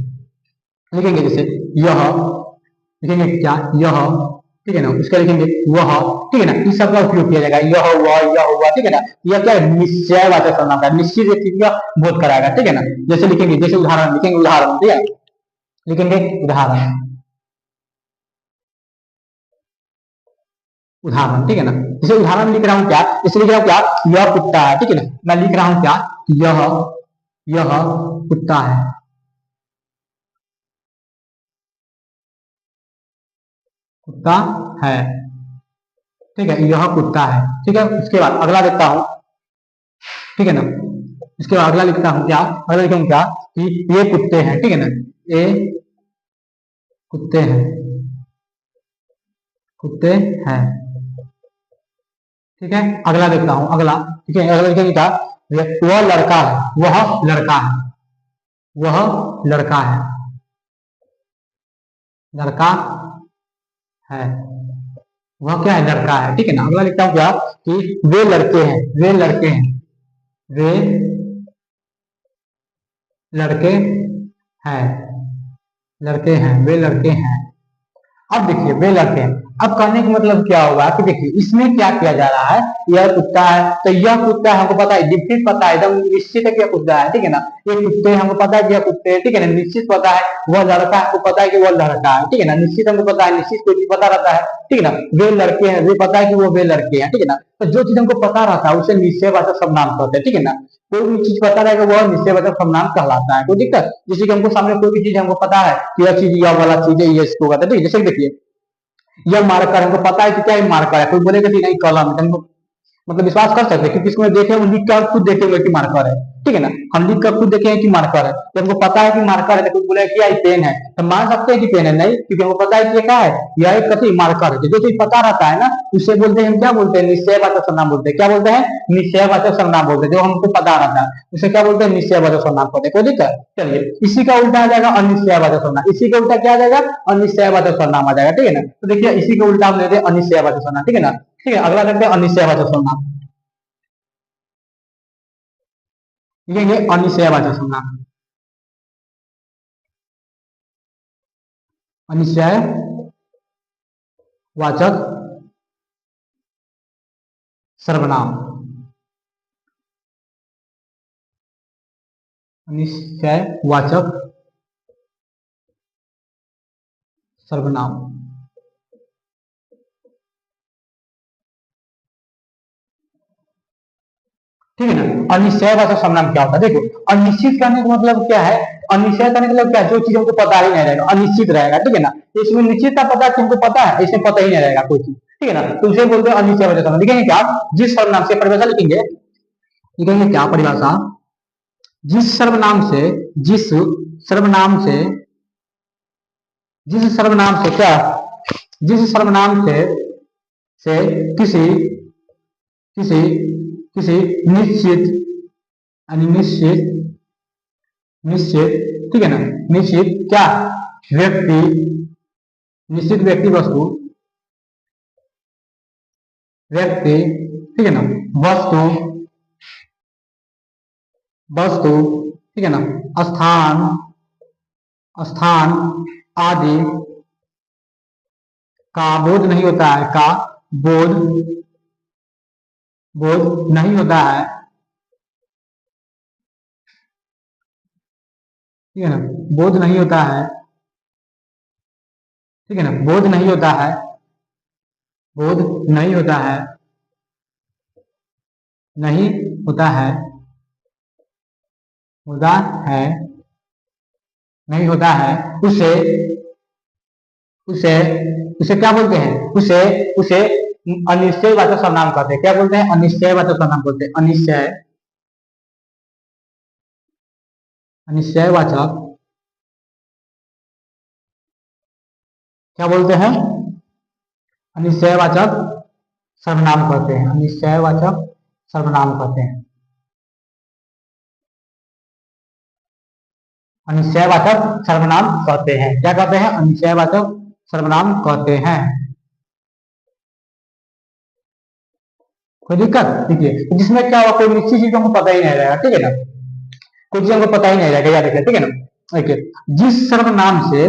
A: लिखेंगे, जैसे यह, लिखेंगे क्या, यह, ठीक है ना, उसका लिखेंगे वह, ठीक है ना, इस सब का उपयोग किया जाएगा, यह हुआ, ठीक है ना। यह क्या है, निश्चयवाचक सर्वनाम का, निश्चित व्यक्ति का बोध कराएगा, ठीक है ना। जैसे लिखेंगे, जैसे उदाहरण लिखेंगे, उदाहरण, ठीक है, लिखेंगे उदाहरण, उदाहरण, ठीक है ना। जैसे उदाहरण लिख रहा हूं क्या, इसे लिख रहा हूं क्या, यह कुत्ता है, ठीक है ना। मैं लिख रहा हूं क्या, यह कुत्ता है, कुत्ता है, ठीक है, यह कुत्ता है, ठीक है। उसके बाद अगला देखता हूं, ठीक है ना। इसके बाद अगला लिखता हूं क्या, अगला लिखूं क्या, कि ये कुत्ते हैं, ठीक है ना, ये कुत्ते हैं, कुत्ते हैं, ठीक है। अगला देखता हूं, अगला, ठीक है, अगला लिखेंगे क्या, वह लड़का है, वह लड़का है, वह लड़का है, लड़का है, वह क्या है, लड़का है, ठीक है ना। अगला लिखता हूं क्या, कि वे लड़के हैं, वे लड़के हैं, वे लड़के हैं, लड़के हैं, वे लड़के हैं। अब देखिए, वे लड़के हैं, अब कहने का मतलब क्या होगा, कि देखिए इसमें क्या किया जा रहा है, यह कुत्ता है, तो यह कुत्ता हमको पता है, डिफिनिट पता है, एकदम निश्चित है कि यह कुत्ता है, ठीक है ना। ये कुत्ते हमको पता है कि यह कुत्ते हैं, ठीक है ना, निश्चित पता है। वह लड़का हमको पता है कि वह लड़का है, ठीक है ना, निश्चित हमको पता है, निश्चित कोई चीज पता रहता है, ठीक है ना। वे लड़के हैं, वे पता है कि वो वे लड़के हैं, ठीक है ना। तो जो चीज हमको पता रहता है उसे निश्चयवाचक सर्वनाम कहते हैं, ठीक है ना। कोई भी चीज पता रहेगा वह निश्चयवाचक सर्वनाम कहलाता है, कोई दिक्कत, जैसे कि हमको सामने कोई भी चीज हमको पता है कि यह चीज, यह वाला चीज है, ये इसको कहते हैं, ठीक है। जैसे देखिए, यह मार्कर, हमको पता है कि क्या ये मार्कर है, कोई बोलेगा कि नहीं कलम है, हमको मतलब विश्वास कर सकते हैं, क्योंकि इसको देखे, हम लिख कर खुद देखे हुए कि मार्कर है, ठीक है ना। हम लिख कर खुद देखे हैं कि मार्कर है, तो हमको पता है कि मार्कर है, तो कोई बोलेगा कि ये पेन है, तो मान सकते हैं कि पेन है, नहीं, क्योंकि हमको पता है कि ये क्या है, यह एक कथी मार्कर है। जो चीज पता रहता है ना, उसे बोलते हैं, हम क्या बोलते हैं, निश्चयवाचक सर्वनाम बोलते हैं। क्या बोलते हैं, निश्चयवाचक सर्वनाम बोलते हैं, जो हमको पता रहता है उसे क्या बोलते हैं, निश्चयवाचक सर्वनाम बोलते हैं, कोई दिक्कत। चलिए, इसी का उल्टा आ जाएगा अनिश्चयवाचक सर्वनाम, इसी का उल्टा क्या आ जाएगा, अनिश्चयवाचक सर्वनाम आ जाएगा, ठीक है ना। तो देखिए, इसी का उल्टा हम लेते हैं अनिश्चयवाचक सर्वनाम, ठीक है ना। ठीक है, अगला करते हैं अनिश्चयवाचक सर्वनाम, लिखेंगे अनिश्चयवाचक सर्वनाम, अनिश्चयवाचक सर्वनाम, अनिश्चयवाचक सर्वनाम, ठीक है ना। अनिश्चयवाचक सर्वनाम क्या होता है, देखो, अनिश्चित करने का मतलब क्या है, अनिश्चय करने का मतलब क्या है, जो चीज हमको पता ही नहीं रहेगा, अनिश्चित रहेगा, ठीक है ना। इसमें निश्चितता पता है कि हमको पता है, इसमें पता ही नहीं रहेगा कोई चीज, ठीक है ना। तो उसे बोलते हैं अनिश्चयवाचक सर्वनाम। लिखेंगे क्या, जिस सर्वनाम से, परिभाषा लिखेंगे, लिखेंगे क्या परिभाषा, जिस सर्वनाम से, जिस सर्वनाम से, जिस सर्वनाम से क्या, जिस सर्वनाम से किसी, किसी, किसी निश्चित, यानी निश्चित, निश्चित, ठीक है ना, निश्चित क्या, व्यक्ति, निश्चित व्यक्ति, वस्तु, व्यक्ति, ठीक है ना, वस्तु, वस्तु, ठीक है ना, स्थान, स्थान आदि का बोध नहीं होता है, का बोध, बोध नहीं होता है, ठीक है ना, बोध नहीं होता है, ठीक है ना, बोध नहीं होता है, बोध नहीं होता है, नहीं होता है, होता है, नहीं होता है, उसे, उसे, उसे क्या बोलते हैं, उसे, उसे अनिश्चयवाचक सर्वनाम कहते हैं। क्या बोलते हैं? अनिश्चयवाचक सर्वनाम बोलते हैं। अनिश्चयवाचक क्या बोलते हैं? अनिश्चयवाचक सर्वनाम कहते हैं। अनिश्चयवाचक सर्वनाम कहते हैं। अनिश्चयवाचक सर्वनाम कहते हैं। क्या कहते हैं? अनिश्चयवाचक सर्वनाम कहते हैं। कोई दिक्कत? देखिए जिसमें क्या होगा, कोई निश्चित चीज हमको पता ही नहीं रहेगा, ठीक है ना, कोई चीज हमको पता ही नहीं रहेगा, याद रखिए, ठीक है ना। देखिए जिस सर्वनाम से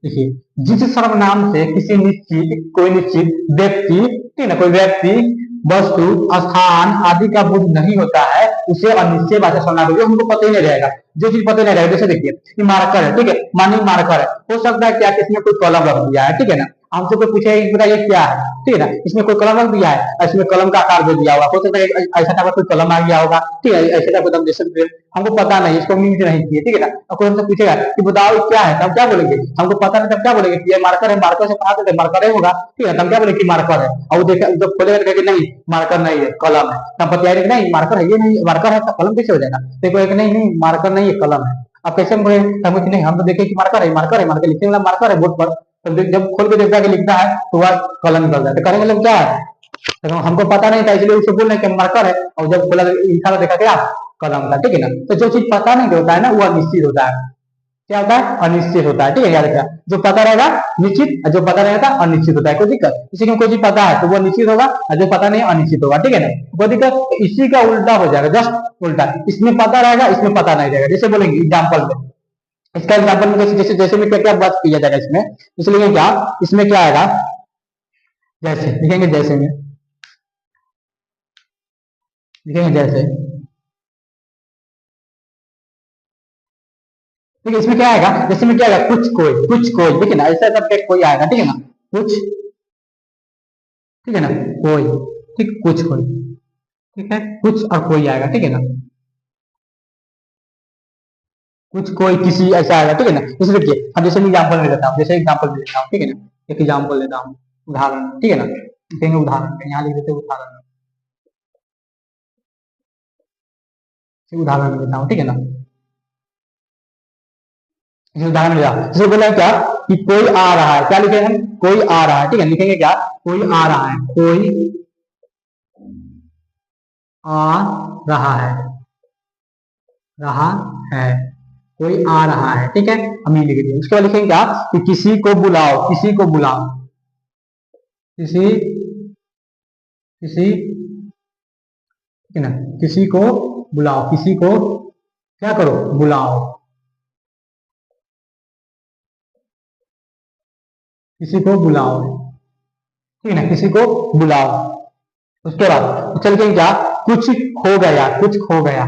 A: देखिए जिस सर्वनाम से किसी निश्चित कोई निश्चित व्यक्ति, ठीक है ना, कोई व्यक्ति, वस्तु, स्थान आदि का बोध नहीं होता है, उसे अनिश्चयवाचक सर्वनाम बोलते हैं। हमको पता ही नहीं रहेगा, जो चीज पता ही नहीं रहेगा। जैसे देखिए ये मार्कर है, ठीक है, मानिए मार्कर है, हो सकता है क्या कि इसमें कोई कलम रख दिया है, ठीक है ना, हमसे कोई पूछे बताइए क्या है, ठीक है ना, इसमें कोई कलम रख दिया है, इसमें कलम का आकार दे दिया होगा, हो सकता है ऐसा टाइप का कोई कलम आ गया होगा, ठीक है, ऐसे टाइप का जैसे हमको पता नहीं, इसको मीनिंग नहीं किए, ठीक है ना। और कोई हमसे पूछेगा कि बताओ ये क्या है, तब क्या बोलेंगे? हमको पता नहीं, तब क्या बोलेंगे कि ये मार्कर है, मार्कर से पढ़ा देते मार्कर ही होगा, ठीक है, तब क्या बोलेंगे कि मार्कर है। और देखा जब खोलेगा तो कहेगा नहीं मार्कर नहीं है, कलम है, तब बताइए नहीं मार्कर है, ये नहीं मार्कर है, तो कलम कैसे हो जाएगा? देखो एक नहीं नहीं मार्कर नहीं है, कलम है। अब कैसे हम बोले? नहीं, हम तो देखे कि मार्कर है, मार्कर है, मार्कर लिखने वाला मार्कर है बोर्ड पर, तो जब खोल के देखता है कि लिखता है तो वह कलम निकल जाता है, तो करेंगे मतलब क्या है? तो हमको पता नहीं था, इसलिए उसे बोल रहे कि मार्कर है, और जब खोला लिखा देखा क्या कलम था, ठीक है ना। तो जो चीज पता नहीं होता है ना, वो अनिश्चित होता है। क्या होता है? अनिश्चित होता है, ठीक है, याद रखिए। जो पता रहेगा निश्चित, और जो पता रहेगा अनिश्चित होता है। कोई दिक्कत? इसी में कोई चीज पता है तो वो निश्चित होगा, और जो पता नहीं अनिश्चित होगा, ठीक है ना। कोई दिक्कत? तो इसी का उल्टा हो जाएगा, जस्ट उल्टा, इसमें पता रहेगा, इसमें पता नहीं रहेगा। जैसे बोलेंगे एग्जाम्पल में, इसका एग्जाम्पल में जैसे जैसे में क्या क्या बात किया जाएगा इसमें, इसलिए क्या इसमें क्या आएगा, जैसे लिखेंगे, जैसे में लिखेंगे, जैसे, ठीक है, इसमें क्या आएगा, जैसे में क्या आएगा, कुछ कोई, देखिए ना, ऐसा करके कोई आएगा, ठीक है ना, कुछ, ठीक है ना, कोई, ठीक, कुछ कोई, ठीक है, कुछ और कोई आएगा, ठीक है ना, कुछ कोई किसी ऐसा आएगा, ठीक है ना। जैसे देखिए अब जैसे मैं एग्जाम्पल ले लेता हूँ, जैसे एग्जाम्पल ले लेता हूँ, ठीक है ना, एक एग्जाम्पल लेता हूँ, उदाहरण, ठीक है ना, लिखेंगे उदाहरण, यहाँ लिख देते उदाहरण, उदाहरण लेता हूँ, ठीक है ना। उदाहरण लिया, जैसे बोला क्या कि कोई आ रहा है, क्या लिखेंगे हम? कोई आ रहा है, ठीक है, लिखेंगे क्या? कोई आ रहा है, कोई आ रहा है, रहा है, कोई आ रहा है, ठीक है, हम ये लिख दिए। उसके बाद लिखेंगे क्या कि किसी को बुलाओ, किसी को बुलाओ, किसी किसी, ठीक है ना, किसी को बुलाओ, किसी को क्या करो? बुलाओ, किसी को बुलाओ, ठीक है ना, किसी को बुलाओ। उसके बाद चल के क्या, कुछ खो गया, कुछ खो गया,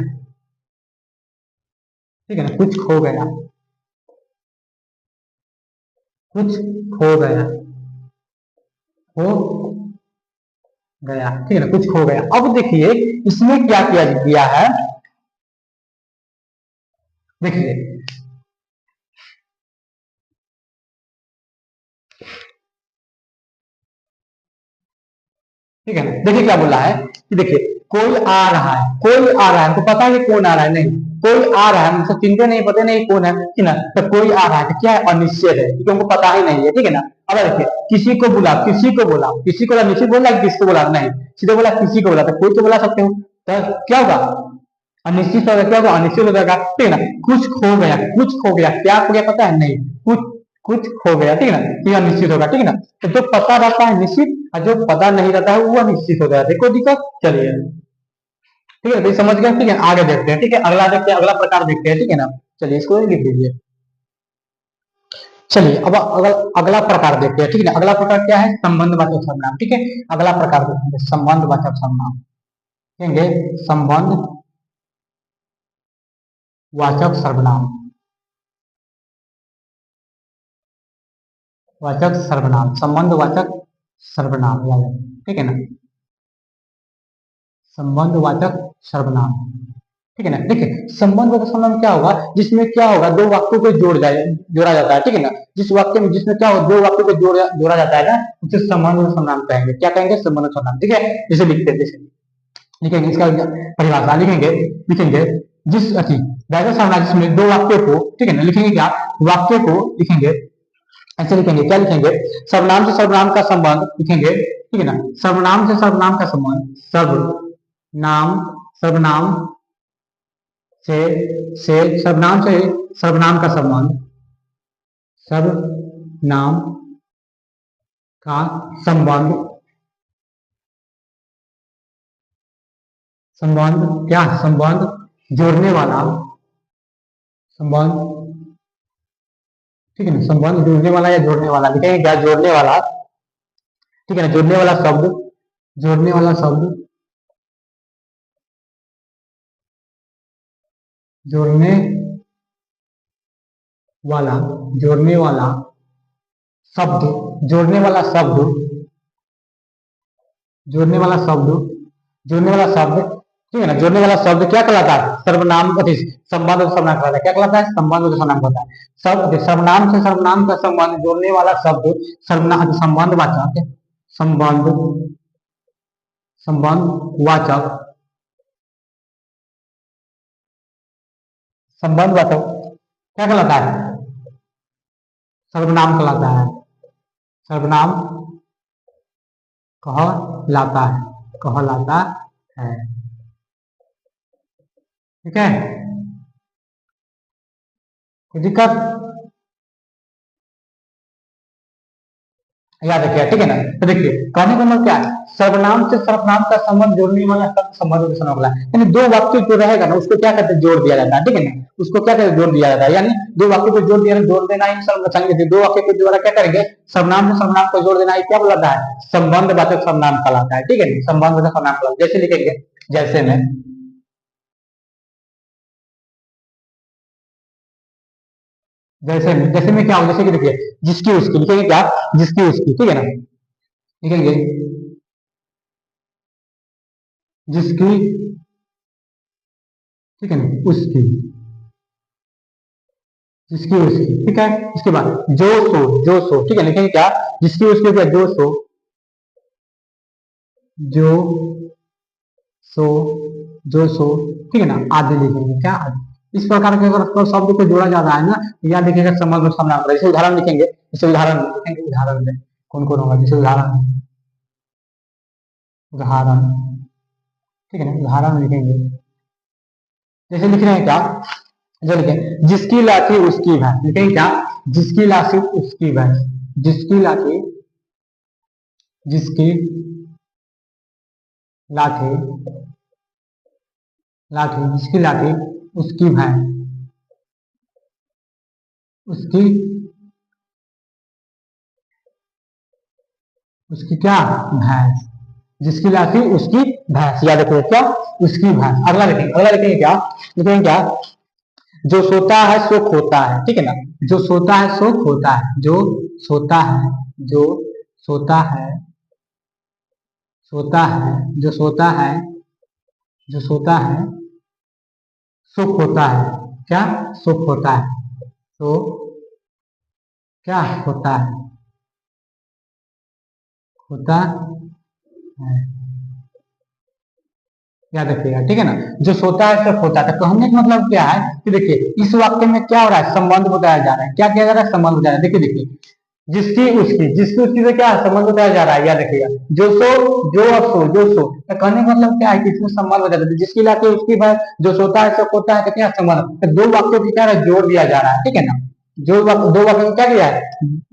A: ठीक है ना, कुछ खो गया, कुछ खो गया, खो गया, ठीक है ना, कुछ खो गया। अब देखिए इसमें क्या किया गया है, देखिए ठीक है ना, देखिए क्या बोला है कि देखिए कोई आ रहा है, कोई आ रहा है, हमको पता है कि कौन आ रहा है? नहीं, कोई आ रहा है, हमको चिंता नहीं, पता नहीं कौन है, ठीक है ना, तो कोई आ रहा है तो क्या है? अनिश्चित है, क्योंकि हमको पता ही नहीं है, ठीक है ना। अब देखिए किसी को बुला, किसी को बोला, किसी को निश्चित बोला, किसको बोला? नहीं, सीधे बोला किसी को बोला, तो कोई तो बुला सकते हो, तो क्या होगा? अनिश्चित होगा, क्या होगा? अनिश्चित हो जाएगा, ठीक है ना। कुछ खो गया, कुछ खो गया, क्या खो गया पता है? नहीं, कुछ कुछ खो गया, ठीक है ना, तो यह निश्चित होगा, ठीक है ना। तो जो पता रहता है निश्चित, और जो पता नहीं रहता है वो अनिश्चित हो जाता है। कोई दिक्कत? चलिए, ठीक है, तो समझ गए, ठीक है, आगे देखते हैं, ठीक है, अगला देखते हैं, अगला प्रकार देखते हैं, ठीक है ना। चलिए इसको लिख दीजिए। चलिए अब अगला प्रकार देखते हैं, ठीक है ना। अगला प्रकार क्या है? संबंधवाचक सर्वनाम, ठीक है। अगला प्रकार देखेंगे संबंधवाचक सर्वनाम, कहेंगे संबंध वाचक सर्वनाम, वाचक सर्वनाम, संबंध वाचक सर्वनाम, याद है, ठीक है ना, संबंध वाचक सर्वनाम, ठीक है ना। देखिए संबंधवाचक सर्वनाम क्या होगा, जिसमें क्या होगा, दो वाक्यों को जोड़ा जाता है, ठीक है ना। जिस वाक्य में जिसमें क्या हो, दो वाक्यों को जोड़ा जाता है ना, उसे संबंधवाचक सर्वनाम कहेंगे। क्या कहेंगे, संबंधवाचक सर्वनाम। ठीक है, जैसे लिखते हैं, जैसे लिखेंगे इसका परिभाषा, लिखेंगे लिखेंगे जिस अति वैसा सर्वनाम जिसमें दो वाक्यों को, ठीक है ना, लिखेंगे क्या, वाक्य को लिखेंगे, ऐसे लिखेंगे, क्या लिखेंगे, सर्वनाम से सर्वनाम का संबंध लिखेंगे, ठीक है ना। सर्वनाम से सर्वनाम का संबंध, सर्वनाम सर्वनाम से सर्वनाम से सर्वनाम का संबंध, सर्वनाम का संबंध, संबंध क्या, संबंध जोड़ने वाला, संबंध, ठीक है ना, संबंध जोड़ने वाला या जोड़ने वाला, लिखेंगे क्या, जोड़ने वाला, ठीक है ना, जोड़ने वाला शब्द, जोड़ने वाला शब्द, जोड़ने वाला, जोड़ने वाला शब्द, जोड़ने वाला शब्द, जोड़ने वाला शब्द, जोड़ने वाला शब्द, ठीक है ना, जोड़ने वाला शब्द क्या कहलाता है, सर्वनाम, संबंध सर्वनाम कहलाता है। क्या कहलाता है, संबंध सर्वनाम कहलाता है। शब्द सर्वनाम से सर्वनाम का संबंध जोड़ने वाला शब्द सर्वनाम, संबंध वाचक, संबंध, संबंध वाचक, संबंध वाचक क्या कहलाता है, सर्वनाम कहलाता है, सर्वनाम कहलाता है, कहलाता है, ठीक है। कोई दिक्कत, याद रखिए, ठीक है ना। तो देखिए कहने का मतलब क्या है, सर्वनाम से सर्वनाम का संबंध जोड़ने वाला शब्द संबंध से होगा, यानी दो वाक्य जो रहेगा ना, उसको क्या कहते हैं, जोड़ दिया जाता है, ठीक है ना। उसको क्या कहते हैं, जोड़ दिया जाता है, यानी दो वाक्यों को जोड़ दिया, जोड़ देना ही सर्वनाम, दो वाक्य के द्वारा क्या करेंगे, सर्वनाम से सर्वनाम को जोड़ देना ही क्या बोलाता है, संबंध वाचक सर्वनाम कहलाता है, ठीक है, संबंध वाचक सर्वनाम कहलाता है। जैसे लिखेंगे, जैसे में, जैसे में क्या हो, जैसे कि देखिए जिसकी उसकी, लिखेंगे क्या, जिसकी उसकी, ठीक है ना, लिखेंगे जिसकी, ठीक है ना, उसकी, जिसकी उसकी, ठीक है। उसके बाद जो सो, ठीक है, लिखेंगे क्या, जिसकी उसकी, क्या, जो सो, जो सो, जो सो, ठीक है ना, आदि लिखेंगे, क्या, आदि। इस प्रकार के अगर शब्द को जोड़ा जा रहा है ना, या देखिएगा संबंध में सामने जैसे उदाहरण लिखेंगे, जैसे उदाहरण लिखेंगे, उदाहरण में कौन कौन होगा, जैसे उदाहरण, उदाहरण, ठीक है ना, उदाहरण लिखेंगे, जैसे लिख रहे हैं क्या, जो लिखें, जिसकी लाठी उसकी भैंस, लिखेंगे क्या, जिसकी लाठी उसकी भैंस, जिसकी लाठी, जिसकी लाठी, लाठी, जिसकी लाठी उसकी भैंस, उसकी, उसकी क्या, भैंस, जिसकी लाठी उसकी भैंस, याद रखिए क्या, उसकी भैंस। अगला लिखेंगे, अगला लिखेंगे क्या, लिखेंगे क्या, जो सोता है सो खोता है, ठीक है ना, जो सोता है सो खोता है, जो सोता है, जो सोता है, सोता है, जो सोता है, जो सोता है, सुख होता है, क्या, सुख होता है, तो क्या होता है, होता है, याद रखिएगा, ठीक है ना। जो सोता है सब होता है, तो कहने का मतलब क्या है कि देखिए इस वाक्य में क्या हो रहा है, संबंध बताया जा रहा है, क्या किया जा रहा है, संबंध बताया, देखिए देखिए, जिसकी उसकी, जिसकी उसकी से क्या संबंध बताया जा रहा है, याद रखिएगा, जो सो, जो और सो, जो सो, तो कहने का मतलब क्या है कि इसमें संबंध बताया जाता है, जिसकी लाके उसकी बात, जो सोता है सब होता है, तो क्या संबंध, तो दो वाक्यों की क्या है, जोड़ दिया जा रहा है, ठीक है ना। जो दो वाक्यों को क्या किया है,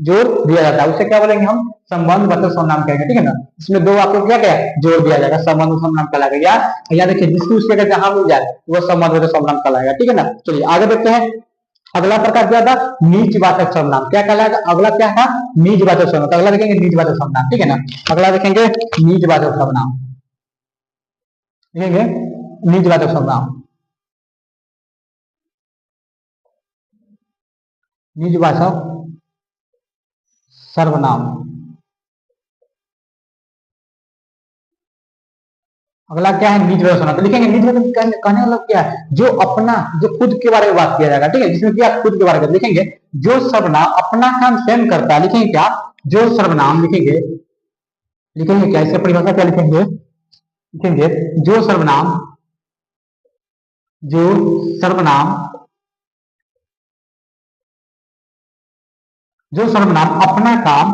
A: जोड़ दिया जाता है, उसे क्या बोलेंगे हम, संबंध वाचक सर्वनाम कहेंगे, ठीक है ना। इसमें दो वाक्यों को क्या क्या जोड़ दिया जाएगा, संबंध सर्वनाम कहलाएगा, या देखिए जिसकी उसके अगर जहां मिल जाए वो संबंध वाचक सर्वनाम कहलाएगा, ठीक है ना। चलिए आगे देखते हैं। अगला प्रकार क्या था, नीचवाचक सर्वनाम, क्या कहलाएगा, अगला क्या था, नीचवाचक सर्वनाम, तो अगला देखेंगे नीचवाचक सर्वनाम, ठीक है ना। अगला देखेंगे नीचवाचक सर्वनाम, देखेंगे नीचवाचक सर्वनाम, नीचवाचक सर्वनाम, अगला क्या है, निज वचन होना। तो लिखेंगे निज वचन कहने का मतलब क्या है, जो अपना, जो खुद के बारे में बात किया जाएगा, ठीक है, जिसमें क्या खुद के बारे में लिखेंगे। जो सर्वनाम अपना काम स्वयं करता है, लिखेंगे क्या, जो सर्वनाम, लिखेंगे, लिखेंगे क्या, इसका परिभाषा क्या लिखेंगे, लिखेंगे जो सर्वनाम, जो सर्वनाम, जो सर्वनाम अपना काम,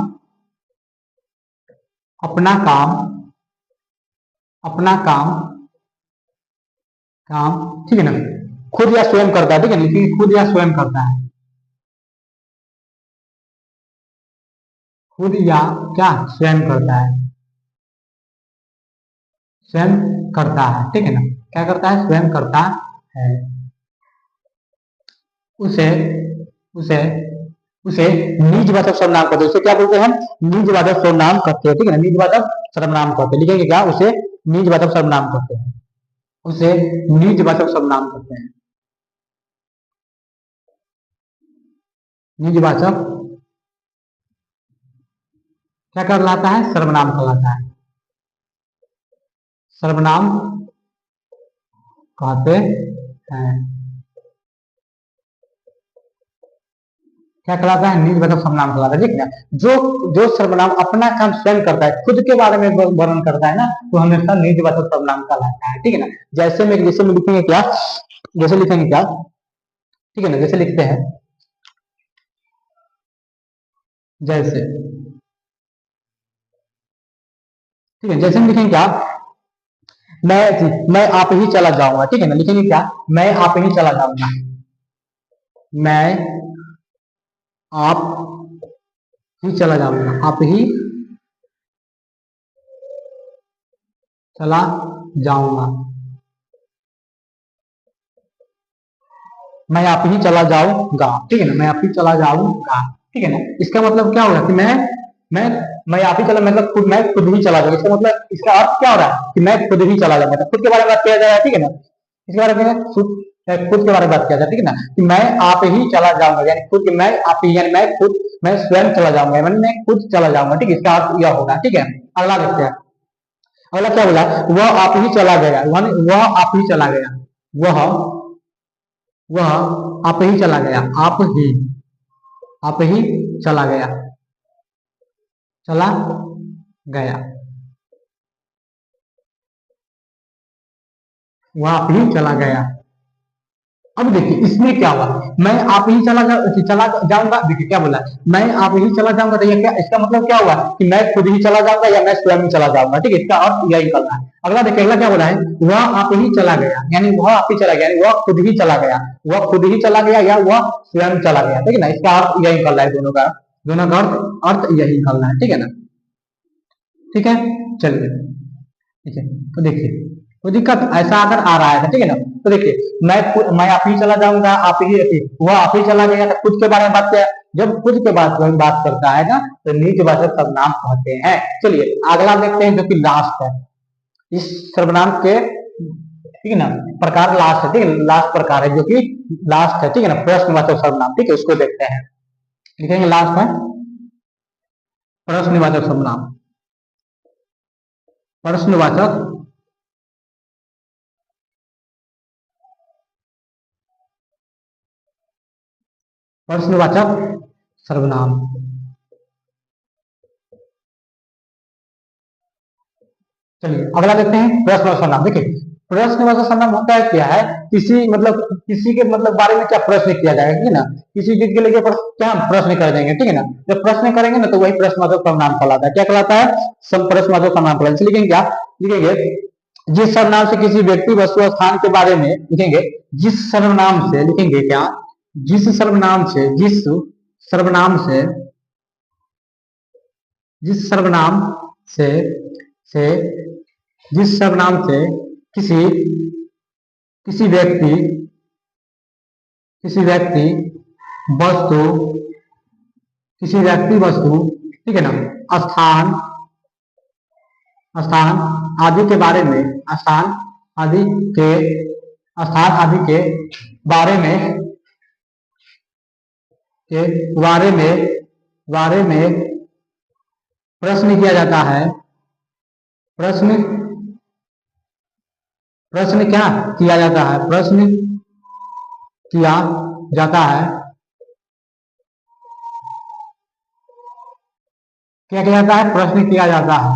A: अपना काम, अपना काम, काम, ठीक है ना, खुद या स्वयं करता है, ठीक है, लेकिन खुद या स्वयं करता है, खुद या क्या स्वयं करता है, स्वयं करता है, ठीक है ना, क्या करता है, स्वयं करता है, उसे, उसे, उसे निजवाचक सर्वनाम कहते हैं। उसे क्या बोलते हैं हम, निजवाचक सर्वनाम कहते हैं, ठीक है ना, निजवाचक सर्वनाम कहते हैं। लिखेंगे क्या, उसे निजवाचक सर्वनाम कहते हैं, उसे निजवाचक सर्वनाम कहते हैं, निजवाचक क्या कहलाता है, सर्वनाम कहलाता है, सर्वनाम कहते हैं, क्या कहलाता है, निजवाचक सर्वनाम कहलाता है, ठीक है। जो जो सर्वनाम अपना काम स्वयं करता है, खुद के बारे में वर्णन करता है ना, तो हमेशा निजवाचक सर्वनाम कहलाता है, ठीक है ना। जैसे में लिखेंगे क्या, जैसे लिखेंगे क्या, ठीक है ना, जैसे लिखते हैं, जैसे, ठीक है, जैसे में लिखेंगे क्या, मैं आप ही चला जाऊंगा, ठीक है ना, लिखेंगे क्या, मैं आप ही चला जाऊंगा, मैं आप ही चला जाऊंगा, आप ही चला जाऊंगा, मैं आप ही चला जाऊंगा, ठीक है ना, मैं आप ही चला जाऊंगा, ठीक है ना। इसका मतलब क्या होगा कि मैं मैं आप ही चला, मतलब खुद, मैं खुद ही चला जाऊंगा, इसका मतलब, इसका अर्थ क्या हो रहा है कि मैं खुद ही चला जाऊंगा, तो खुद के बारे में बात किया जा रहा है, ठीक है ना, इसके बारे में खुद के बारे में बात किया जाए, ठीक है ना, कि मैं आप ही चला जाऊंगा, यानी खुद, मैं आप ही, यानी मैं खुद, मैं स्वयं चला जाऊंगा, यानी मैं खुद चला जाऊंगा, ठीक है, इसका अर्थ यह होगा, ठीक है। अगला देखते हैं, अगला क्या बोला, वह आप ही चला गया, वह आप ही चला गया, वह वह आप ही चला गया, आप ही चला गया, चला गया, वह आप ही चला गया। अब देखिए इसमें क्या हुआ, मैं आप ही चला जाऊंगा, देखिए क्या बोला, मैं आप ही चला जाऊंगा, तो ये क्या, इसका मतलब क्या हुआ कि मैं खुद ही चला जाऊंगा या मैं स्वयं ही चला जाऊंगा, ठीक है, इसका अर्थ यही करना है। अगला देखिए, अगला क्या बोला है, वह आप ही चला गया, यानी वह आप ही चला गया, यानी वह खुद ही चला गया, वह खुद ही चला गया या वह स्वयं चला गया, ठीक है ना, इसका अर्थ यही करना है, दोनों का अर्थ यही करना है, ठीक है ना, ठीक है। चलिए, ठीक है, तो देखिए, तो दिक्कत ऐसा अगर आ रहा है, ठीक है ना, तो देखिए, मैं आप ही चला जाऊंगा, आप ही, वह आप ही चला गया, तो खुद के बारे में बात किया, जब खुद के बारे में बात करता है ना, तो निजवाचक सर्वनाम कहते हैं। चलिए अगला देखते हैं, जो कि लास्ट है, इस सर्वनाम के, ठीक है ना, प्रकार लास्ट है, ठीक है, लास्ट प्रकार है, जो कि लास्ट है, ठीक है ना, प्रश्नवाचक सर्वनाम, ठीक है, उसको देखते हैं, लिखेंगे लास्ट में प्रश्नवाचक सर्वनाम, प्रश्नवाचक, प्रश्नवाचक सर्वनाम। चलिए अगला देखते हैं प्रश्नवाचक सर्वनाम। देखिए प्रश्नवाचक सर्वनाम होता है क्या है, किसी मतलब, किसी के मतलब बारे में क्या प्रश्न किया जाएगा, ठीक है ना, किसी चीज के लिए क्या हम प्रश्न कर देंगे, ठीक है ना, जब प्रश्न करेंगे ना, तो वही प्रश्नवाचक सर्वनाम कहलाता है, क्या कहलाता है, प्रश्नवाचक सर्वनाम कहलाता है। लिखेंगे क्या, लिखेंगे जिस सर्वनाम से किसी व्यक्ति, वस्तु, स्थान के बारे में, लिखेंगे जिस सर्वनाम से, लिखेंगे क्या, जिस सर्वनाम से, सर्वनाम से जिस सर्वनाम से से जिस सर्वनाम से किसी किसी व्यक्ति, किसी व्यक्ति वस्तु, किसी व्यक्ति वस्तु, ठीक है ना, स्थान, स्थान आदि के बारे में, स्थान आदि के, स्थान आदि के बारे में, के बारे में प्रश्न किया जाता है, प्रश्न प्रश्न क्या किया जाता है, प्रश्न किया जाता है, क्या किया जाता है, प्रश्न किया जाता है,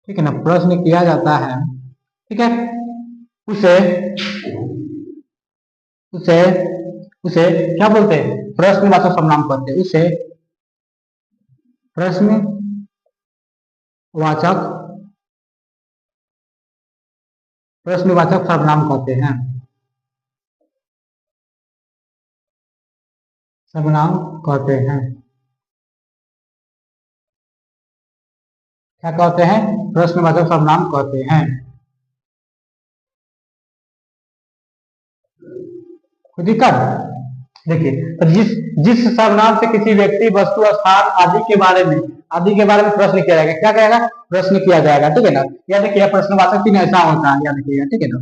A: ठीक है ना, प्रश्न किया जाता है, ठीक है। उसे उसे उसे क्या बोलते हैं, प्रश्नवाचक सर्वनाम कहते हैं, उसे प्रश्नवाचक प्रश्नवाचक सर्वनाम कहते हैं, सर्वनाम कहते हैं, क्या कहते हैं, प्रश्नवाचक सर्वनाम कहते हैं। कोई दिक्कत, देखिए तो जिस जिस सर्वनाम से किसी व्यक्ति, वस्तु, स्थान आदि के बारे में प्रश्न किया जाएगा, क्या कहेगा, प्रश्न किया जाएगा, ठीक है ना। या देखिए प्रश्नवाचक चिन्ह ऐसा होता है, याद रखिएगा, ठीक है ना,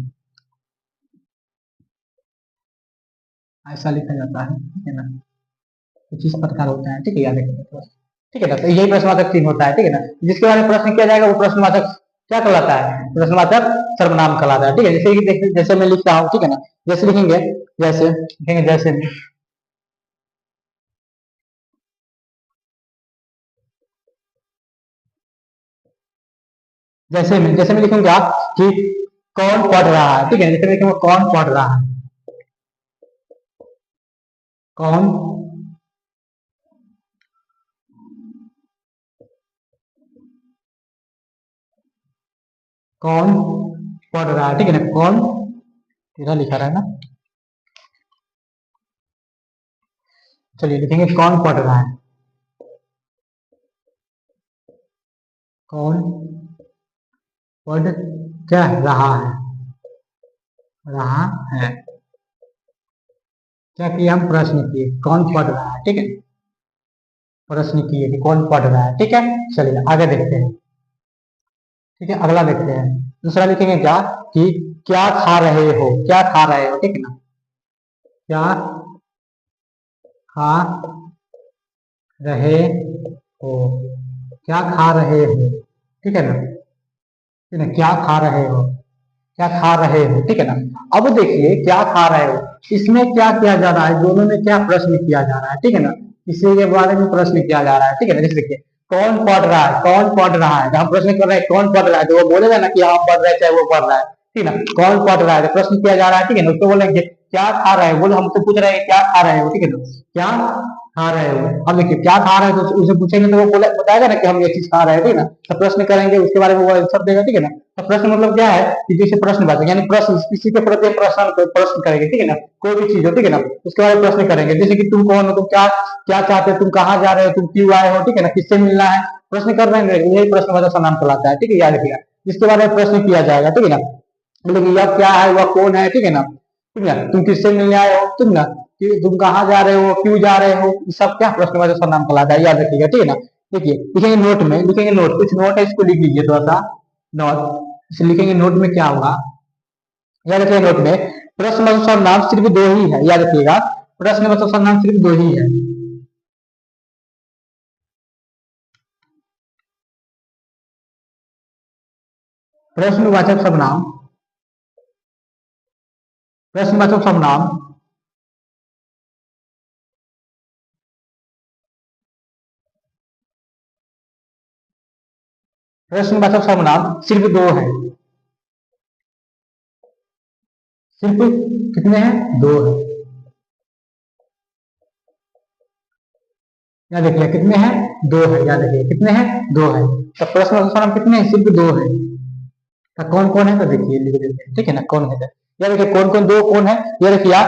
A: ऐसा लिखा जाता है, ठीक है ना, कुछ इस प्रकार होता है, ठीक है, याद रखिएगा, ठीक है ना। तो यही प्रश्नवाचक चिन्ह होता है, ठीक है ना, जिसके बारे में प्रश्न किया जाएगा वो प्रश्नवाचक क्या कहलाता है, प्रश्नवाचक सर्वनाम कहलाता है, ठीक है। जैसे कि जैसे मैं लिख रहा हूँ, ठीक है ना, जैसे लिखेंगे, जैसे लिखेंगे, जैसे में लिखूंगा कि कौन पढ़ रहा है, ठीक है, जैसे लिखूंगा कौन पढ़ रहा है, कौन कौन पढ़ रहा है, ठीक है ना, कौन तेरा लिखा रहा है ना, चलिए लिखेंगे कौन पढ़ रहा है, कौन पढ़ क्या रहा है, क्या किया, हम प्रश्न किए कौन पढ़ रहा है, ठीक है, प्रश्न किए कि कौन पढ़ रहा है, ठीक है। चलिए आगे देखते हैं, ठीक है, अगला देखते हैं, दूसरा लिखेंगे क्या, कि क्या खा रहे हो, क्या खा रहे हो, ठीक है ना, क्या खा रहे हो, क्या खा रहे हो, ठीक है ना, ठीक है ना, क्या खा रहे हो, क्या खा रहे हो, ठीक है ना। अब देखिए क्या खा रहे हो, इसमें क्या किया जा रहा है, दोनों में क्या प्रश्न किया जा रहा है, ठीक है ना, इसी के बारे में प्रश्न किया जा रहा है, ठीक है ना। जैसे देखिए कौन पढ़ रहा है, कौन पढ़ रहा है, हम प्रश्न कर रहे हैं कौन पढ़ रहा है, तो वो बोलेगा ना कि हम पढ़ रहे हैं चाहे वो पढ़ रहा है, ठीक है ना, कौन पढ़ रहा है, तो प्रश्न किया जा रहा है, ठीक है ना। उसको बोलेंगे क्या खा रहे हो, बोले हम तो पूछ रहे हैं क्या खा रहे हो, ठीक है ना, क्या खा रहे हो। अब देखिए क्या खा रहे हो, तो उसे पूछेंगे तो वो बताएगा ना कि हम ये चीज खा रहे हैं, ठीक है ना। तो प्रश्न करेंगे उसके बारे में वो आंसर देगा, ठीक है ना। तो प्रश्न मतलब क्या है कि जैसे प्रश्न बात, यानी प्रश्न किसी के प्रति प्रश्न करेंगे, ठीक है ना, कोई भी चीज हो, ठीक है ना, उसके बारे में प्रश्न करेंगे, जैसे कि तुम कौन हो, तुम क्या क्या चाहते हो, तुम कहाँ जा रहे हो, तुम क्यों आए हो, ठीक है ना, किससे मिलना है, प्रश्न कर रहे हैं, यही प्रश्नवाचक सर्वनाम कहलाता है, ठीक है, याद रखिएगा। जिसके बारे में प्रश्न किया जाएगा, ठीक है ना, मतलब यह क्या है, वह कौन है, ठीक है ना, ठीक है, तुम किससे मिलने आए हो, ठीक ना, तुम कहाँ जा रहे हो, क्यों जा रहे हो, ये सब क्या प्रश्नवाचक सर्वनाम कहलाता है, याद रखिएगा, ठीक है ना। देखिए लिखेंगे नोट में, लिखेंगे नोट, कुछ नोट है इसको लिख लीजिए थोड़ा सा नोट, इसे लिखेंगे नोट में क्या होगा, याद रखिएगा नोट में प्रश्नवाचक सर्वनाम सिर्फ दो ही है, याद रखिएगा, प्रश्नवाचक सर्वनाम सिर्फ दो ही है, प्रश्नवाचक सर्वनाम, प्रश्नवाचक सर्वनाम प्रश्नवाचक सर्वनाम सिर्फ दो है, सिर्फ कितने हैं, दो है, याद रखिए कितने हैं, दो है, याद रखिए कितने हैं, दो है। तो प्रश्नवाचक सर्वनाम कितने हैं, सिर्फ दो है। तो कौन कौन है, तो देखिए लिख देते हैं, ठीक है ना, कौन है, याद रखिए कौन कौन, दो कौन है, ये रखिए आप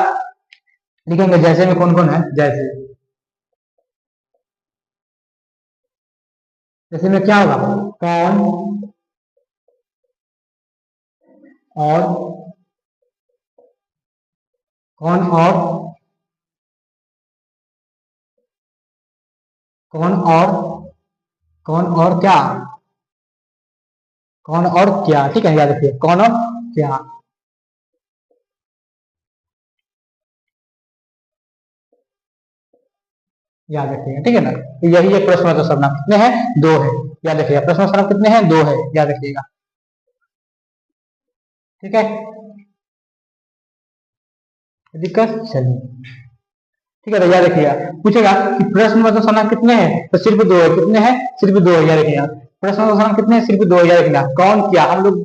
A: लिखेंगे जैसे में कौन कौन है, जैसे जैसे में क्या होगा, कौन और कौन और कौन और कौन और क्या, कौन और क्या, ठीक है, याद रखिए कौन और क्या, याद रखिएगा, ठीक है ना। तो यही है प्रश्नवाचक सर्वनाम, कितने हैं, दो है, याद रखिएगा, प्रश्नवाचक सर्वनाम कितने हैं, दो है, याद रखिएगा। ठीक है, दिक्कत चलिए। ठीक है, तो याद रखिएगा, पूछेगा कि प्रश्न मतलब सर्वनाम कितने हैं, तो सिर्फ दो है। कितने हैं, सिर्फ दो है, याद रखिएगा। प्रश्न मतलब सर्वनाम कितने हैं, सिर्फ दो है, याद रखिएगा। कौन क्या, हम लोग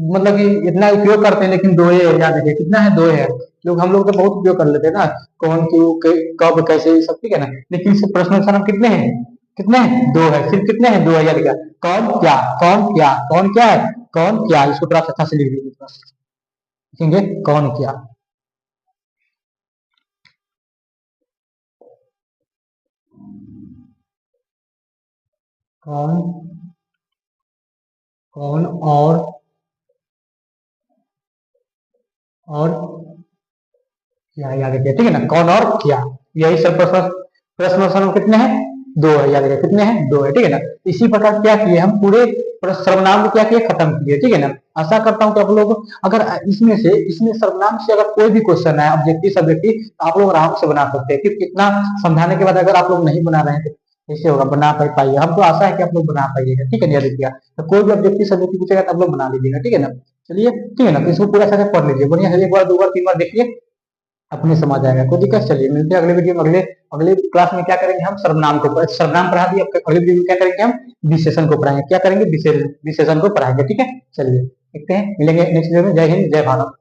A: मतलब कि इतना उपयोग करते हैं लेकिन दो है, याद रखिए। कितना है, दो है। लोग हम लोग तो बहुत उपयोग कर लेते हैं ना, कौन क्यों कब कैसे ये सब, ठीक है ना। लेकिन इसे प्रश्न सर्वनाम कितने हैं, कितने हैं, दो है। सिर्फ कितने हैं, दो है, याद रखिएगा। कौन क्या, कौन क्या, कौन क्या है, कौन क्या। इसको थोड़ा अच्छा से लिख दीजिए, लिखेंगे कौन क्या। कौन, कौन और क्या, याद रखिए, ठीक है ना। कौन और क्या, यही सब प्रश्न, प्रश्न सर्वनाम कितने हैं, दो है, याद रखिए। कितने हैं, दो है, ठीक है ना। इसी प्रकार क्या किए हम, पूरे सर्वनाम को क्या किए, खत्म किए, ठीक है ना। आशा करता हूँ कि आप लोग अगर इसमें सर्वनाम से अगर कोई भी क्वेश्चन है, ऑब्जेक्टिव सब्जेक्टिव, तो आप लोग आराम से बना सकते हैं। क्योंकि इतना समझाने के बाद अगर आप लोग नहीं बना रहे हैं तो कैसे होगा, बना पाइए। हमको आशा है कि आप लोग बना पाइएगा, ठीक है ना। याद रखिएगा, तो कोई भी ऑब्जेक्टिव सब्जेक्टिव पूछेगा तो आप लोग बना लीजिएगा, ठीक है ना। चलिए, ठीक है ना। तो इसको पूरा अच्छा से पढ़ लीजिए, बढ़िया से एक बार, दो बार, तीन बार देखिए, अपने समझ आएगा, कोई दिक्कत। चलिए, मिलते हैं अगले वीडियो में। अगले अगले क्लास में क्या करेंगे, हम सर्वनाम को, सर्वनाम पढ़ा दिए। अगले वीडियो में क्या करेंगे, हम विशेषण को पढ़ाएंगे। क्या करेंगे, विशेषण को पढ़ाएंगे, ठीक है। चलिए, देखते हैं, मिलेंगे नेक्स्ट वीडियो में। जय हिंद, जय भारत।